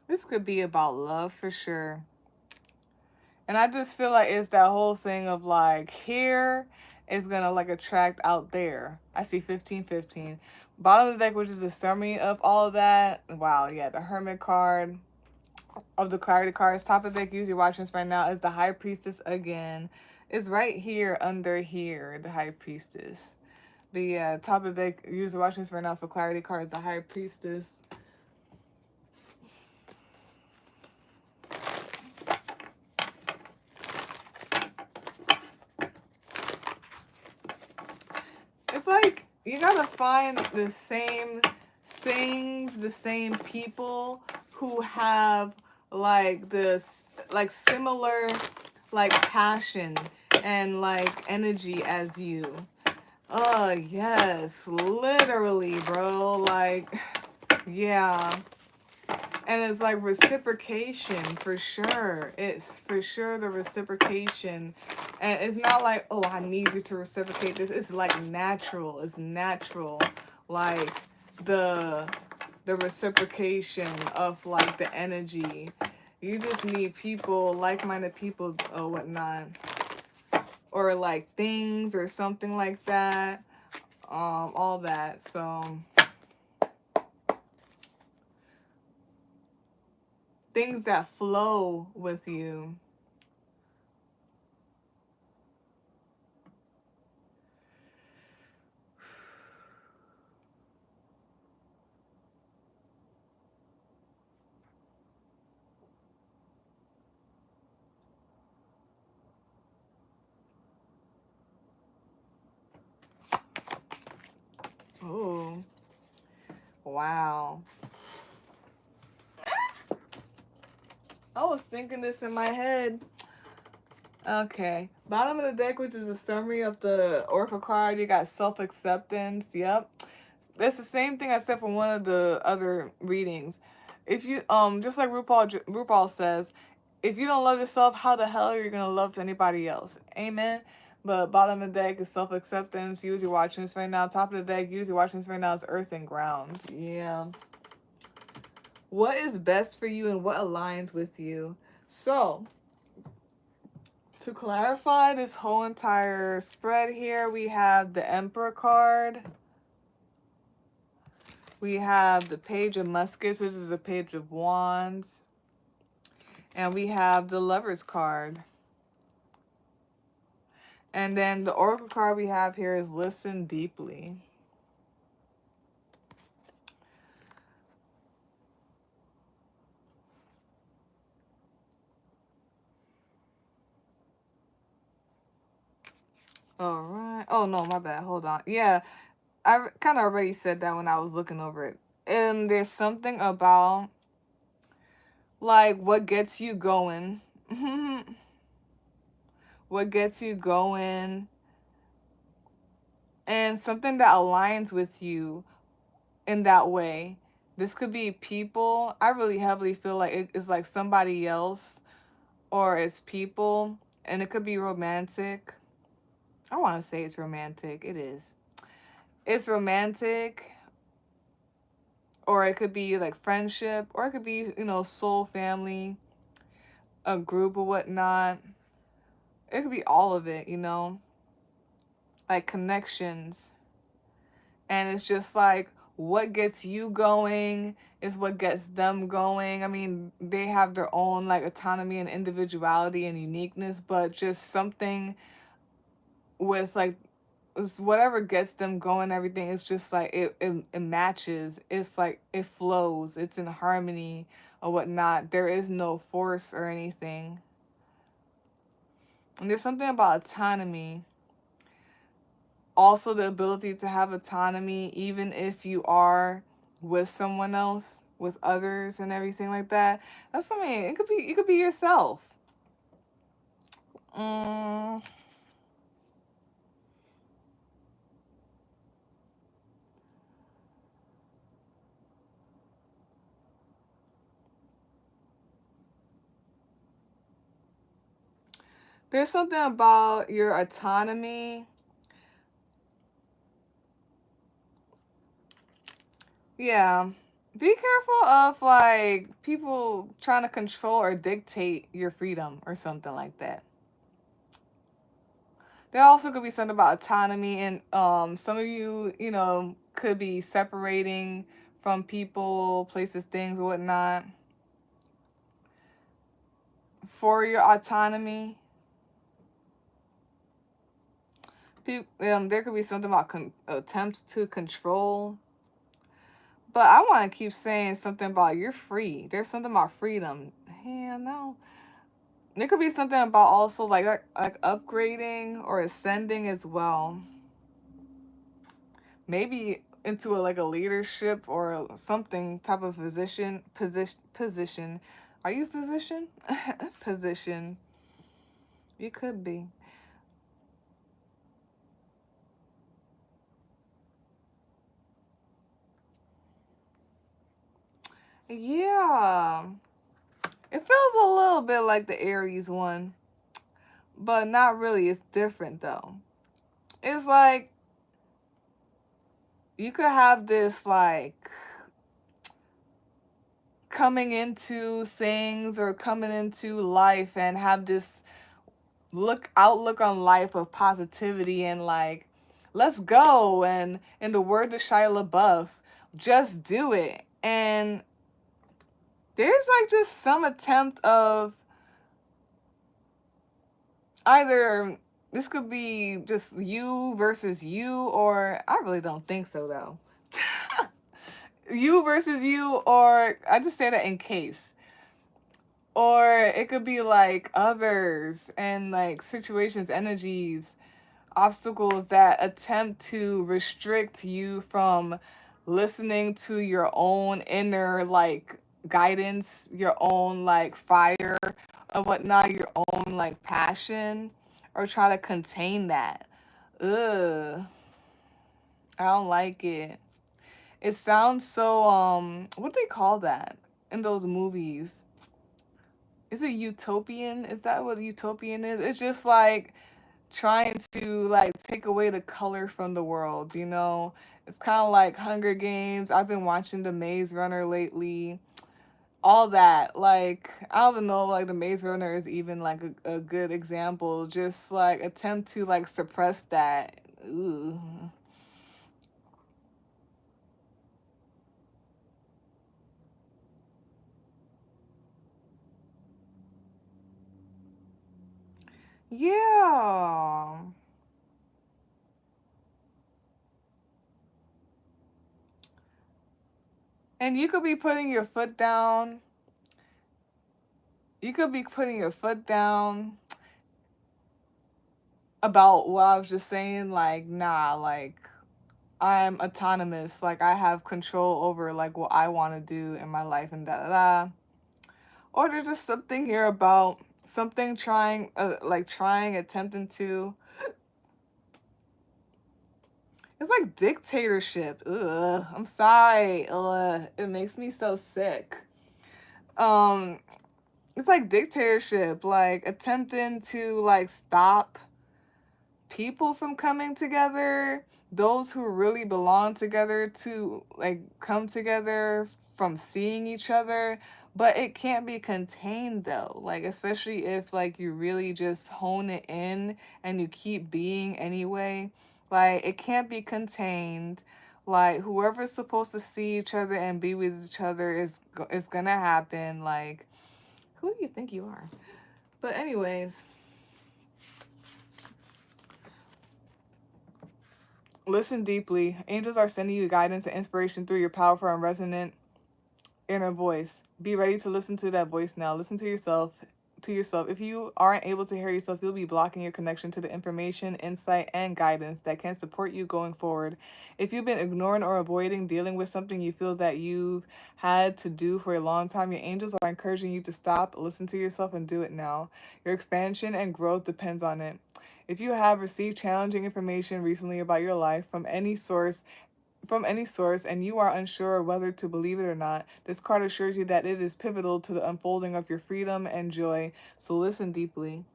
This could be about love for sure. And I just feel like it's that whole thing of like here is gonna like attract out there. I see 1515. Bottom of the deck, which is a summary of all of that. Wow, yeah, the Hermit card of the clarity cards. Top of the deck, use your watching right now, is the High Priestess again. It's right here under here, the High Priestess. But yeah, top of the deck, use your watching right now for clarity cards, the High Priestess. It's like you gotta find the same things, the same people who have like this, like similar, like passion and like energy as you. Yes, literally, bro. Like, yeah. And it's like reciprocation for sure. It's for sure the reciprocation. And it's not like, oh, I need you to reciprocate this. It's like natural. It's natural. Like the reciprocation of like the energy. You just need people, like-minded people or whatnot. Or like things or something like that. All that. So things that flow with you. Oh, wow. I was thinking this in my head. Okay. Bottom of the deck, which is a summary of the Oracle card, you got self-acceptance. Yep. That's the same thing I said from one of the other readings. If you, just like RuPaul says, if you don't love yourself, how the hell are you going to love anybody else? Amen. But bottom of the deck is self-acceptance. Use your watching this right now. Top of the deck, use your watching this right now is earth and ground. Yeah. What is best for you and what aligns with you? So, to clarify this whole entire spread here, we have the Emperor card. We have the Page of Muskets, which is a Page of Wands. And we have the Lovers card. And then the Oracle card we have here is Listen Deeply. All right. Oh, no, my bad. Hold on. Yeah, I kind of already said that when I was looking over it. And there's something about, like, what gets you going. What gets you going. And something that aligns with you in that way. This could be people. I really heavily feel like it's like somebody else or it's people. And it could be romantic. I want to say it's romantic. It is. It's romantic. Or it could be like friendship. Or it could be, you know, soul family. A group or whatnot. It could be all of it, you know. Like connections. And it's just like what gets you going is what gets them going. I mean, they have their own like autonomy and individuality and uniqueness, but just something with like it's whatever gets them going, everything, it's just like it matches. It's like it flows. It's in harmony or whatnot. There is no force or anything. And there's something about autonomy. Also the ability to have autonomy even if you are with someone else, with others and everything like that. That's something, it could be yourself. Mm, there's something about your autonomy. Yeah. Be careful of like people trying to control or dictate your freedom or something like that. There also could be something about autonomy, and some of you, you know, could be separating from people, places, things, whatnot for your autonomy. There could be something about attempts to control. But I want to keep saying something about you're free. There's something about freedom. Yeah, no. There could be something about also like upgrading or ascending as well. Maybe into a like a leadership or something type of position. Are you position? Position. You could be. Yeah. It feels a little bit like the Aries one, but not really. It's different though. It's like you could have this like coming into things or coming into life and have this outlook on life of positivity and like let's go, and in the words of Shia LaBeouf, just do it. And there's like just some attempt of either this could be just you versus you, or I really don't think so though. You versus you, or I just say that in case. Or it could be like others and like situations, energies, obstacles that attempt to restrict you from listening to your own inner like guidance, your own like fire and whatnot, your own like passion, or try to contain that. Ugh, I don't like it. It sounds so what do they call that in those movies? Is it utopian? Is that what utopian is? It's just like trying to like take away the color from the world, you know? It's kind of like Hunger Games. I've been watching The Maze Runner lately. All that. Like, I don't even know, like, The Maze Runner is even like a good example. Just like attempt to like suppress that. Ooh. Yeah. And you could be putting your foot down. You could be putting your foot down about what I was just saying, like, nah, like I'm autonomous, like I have control over like what I want to do in my life and da da da. Or there's just something here about something trying, attempting to. It's like dictatorship. Ugh, I'm sorry. Ugh, it makes me so sick. Um, it's like dictatorship, like attempting to like stop people from coming together, those who really belong together to like come together from seeing each other. But it can't be contained though, like especially if like you really just hone it in and you keep being anyway, like it can't be contained. Like whoever's supposed to see each other and be with each other is gonna happen. Like, who do you think you are? But anyways, Listen deeply. Angels are sending you guidance and inspiration through your powerful and resonant inner voice. Be ready to listen to that voice now. Listen to yourself. To yourself. If you aren't able to hear yourself, you'll be blocking your connection to the information, insight, and guidance that can support you going forward. If you've been ignoring or avoiding dealing with something you feel that you've had to do for a long time, your angels are encouraging you to stop, listen to yourself, and do it now. Your expansion and growth depends on it. If you have received challenging information recently about your life from any source and you are unsure whether to believe it or not, this card assures you that it is pivotal to the unfolding of your freedom and joy. So listen deeply.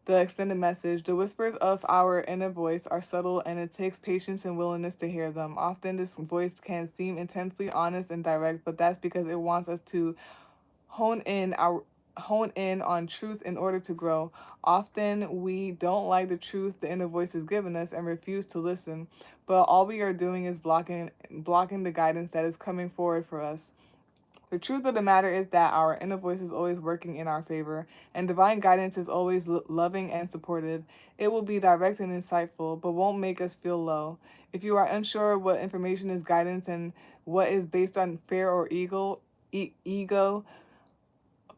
The extended message. The whispers of our inner voice are subtle and it takes patience and willingness to hear them. Often this voice can seem intensely honest and direct, but that's because it wants us to hone in our hone in on truth in order to grow. Often we don't like the truth the inner voice is giving us and refuse to listen, but all we are doing is blocking the guidance that is coming forward for us. The truth of the matter is that our inner voice is always working in our favor, and divine guidance is always loving and supportive. It will be direct and insightful, but won't make us feel low. If you are unsure what information is guidance and what is based on fear or ego,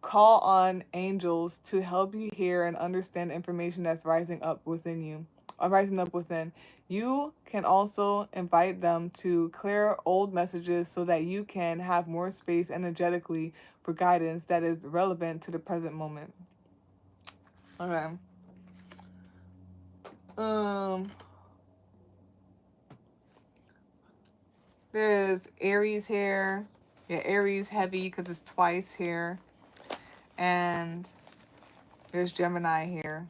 call on angels to help you hear and understand information that's rising up within. You can also invite them to clear old messages so that you can have more space energetically for guidance that is relevant to the present moment. Okay. Um, there's Aries here. Yeah, Aries heavy because it's twice here, and there's Gemini here.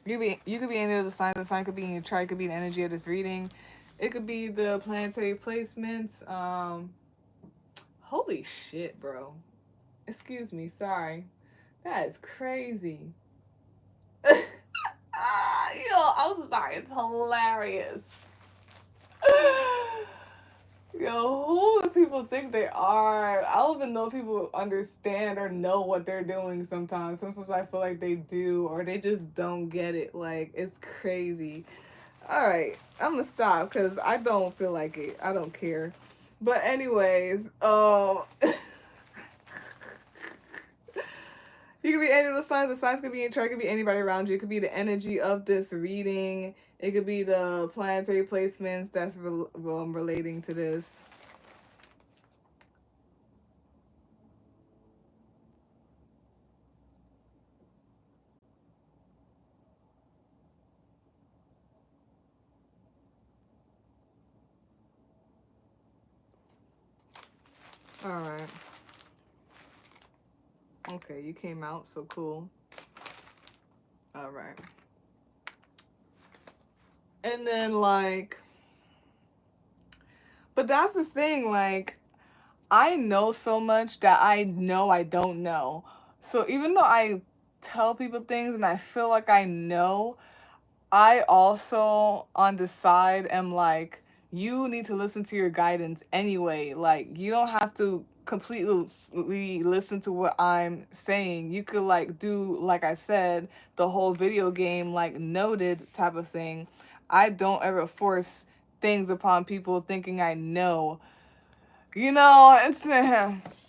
You could be any of the signs. The sign could be in your chart. It could be the energy of this reading. It could be the planetary placements. Holy shit, bro. Excuse me. Sorry. That is crazy. Yo, I'm sorry. It's hilarious. Yo, who do people think they are? I don't even know if people understand or know what they're doing sometimes. Sometimes I feel like they do, or they just don't get it. Like, it's crazy. All right, I'm gonna stop because I don't feel like it. I don't care. But anyways, you could be any of the signs. The signs could be in chart. It could be anybody around you. It could be the energy of this reading. It could be the planetary placements that's relating to this. All right. Okay, you came out, so cool. All right. And then, like, but that's the thing, like, I know so much that I know I don't know. So even though I tell people things and I feel like I know, I also on the side am like, you need to listen to your guidance anyway. Like, you don't have to completely listen to what I'm saying. You could like do, like I said, the whole video game like noted type of thing. I don't ever force things upon people thinking I know. You know, it's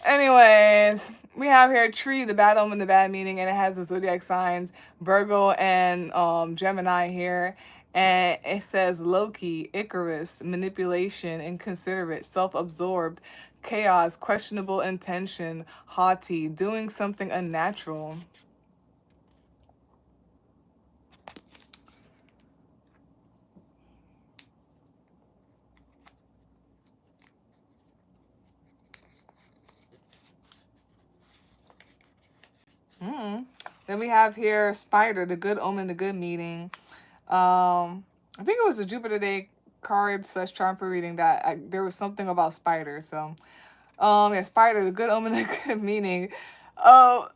anyways, we have here tree, the bad omen, the bad meaning, and it has the zodiac signs Virgo and Gemini here. And it says Loki, Icarus, manipulation, inconsiderate, self-absorbed, chaos, questionable intention, haughty, doing something unnatural. Mm. Then we have here Spider, the good omen, the good meaning. I think it was a Jupiter Day card / charm per reading that there was something about spider. So, yeah, spider, the good omen, the good meaning. Oh,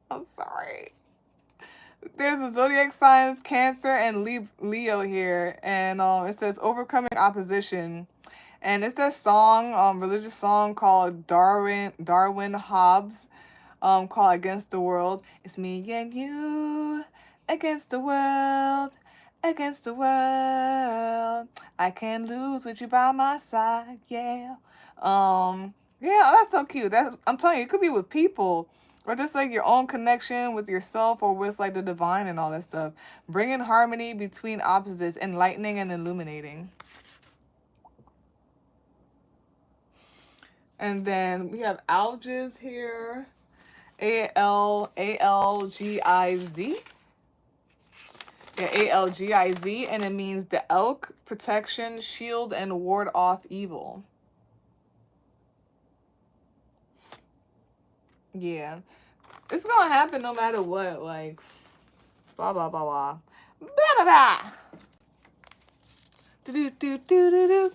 I'm sorry. There's the zodiac signs, Cancer and Leo here, and it says overcoming opposition, and it's that song, religious song called Darwin Hobbs, called Against the World. It's me and you against the world. against the world. I can't lose with you by my side. Yeah. Yeah, that's so cute. That's, I'm telling you, it could be with people or just like your own connection with yourself or with like the divine and all that stuff. Bringing harmony between opposites, enlightening and illuminating. And then we have algiz here. Algiz. Yeah, Algiz, and it means the elk, protection, shield, and ward off evil. Yeah. It's gonna happen no matter what, like, blah, blah, blah, blah. Blah, blah, blah. Do, do, do, do, do,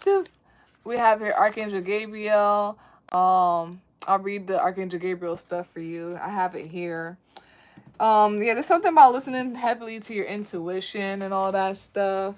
do. We have here Archangel Gabriel. I'll read the Archangel Gabriel stuff for you. I have it here. Yeah, there's something about listening heavily to your intuition and all that stuff.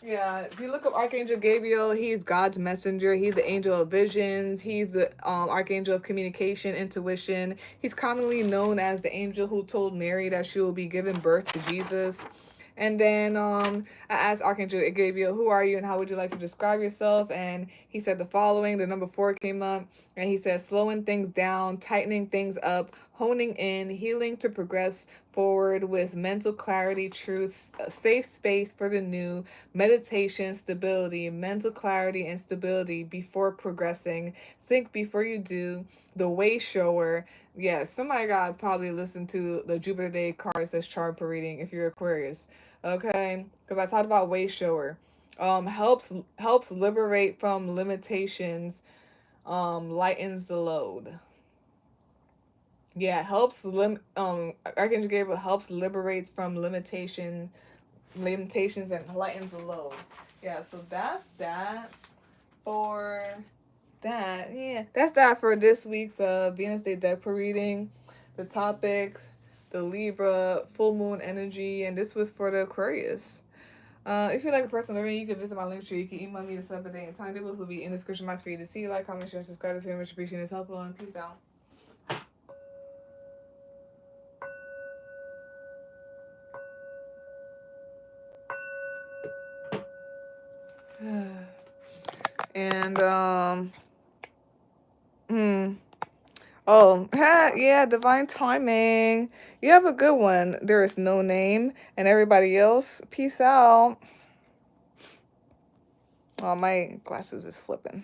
Yeah, if you look up Archangel Gabriel, he's God's messenger. He's the angel of visions. He's the archangel of communication, intuition. He's commonly known as the angel who told Mary that she will be giving birth to Jesus. And then I asked Archangel Gabriel, who are you and how would you like to describe yourself? And he said the following. The number 4 came up, and he said slowing things down, tightening things up, honing in, healing to progress forward with mental clarity, truth, a safe space for the new, meditation, stability, mental clarity and stability before progressing. Think before you do, the way shower. Yeah, somebody got probably listen to the Jupiter Day card that says chart per reading if you're Aquarius. Okay, because I talked about way shower. Helps liberate from limitations, lightens the load. Yeah, Archangel Gabriel helps liberates from limitations and lightens the load. Yeah, so that's that for that. Yeah, that's that for this week's Venus Day deck per reading. The topic, the Libra full moon energy, and this was for the Aquarius. If you like a personal reading, you can visit my link tree. You can email me to set up a day and time. Tables will be in the description box for you to see. Like, comment, share, and subscribe. It's very much appreciated. It's helpful, and peace out. And oh, yeah, divine timing. You have a good one. There is no name, and everybody else, peace out. Oh, my glasses is slipping.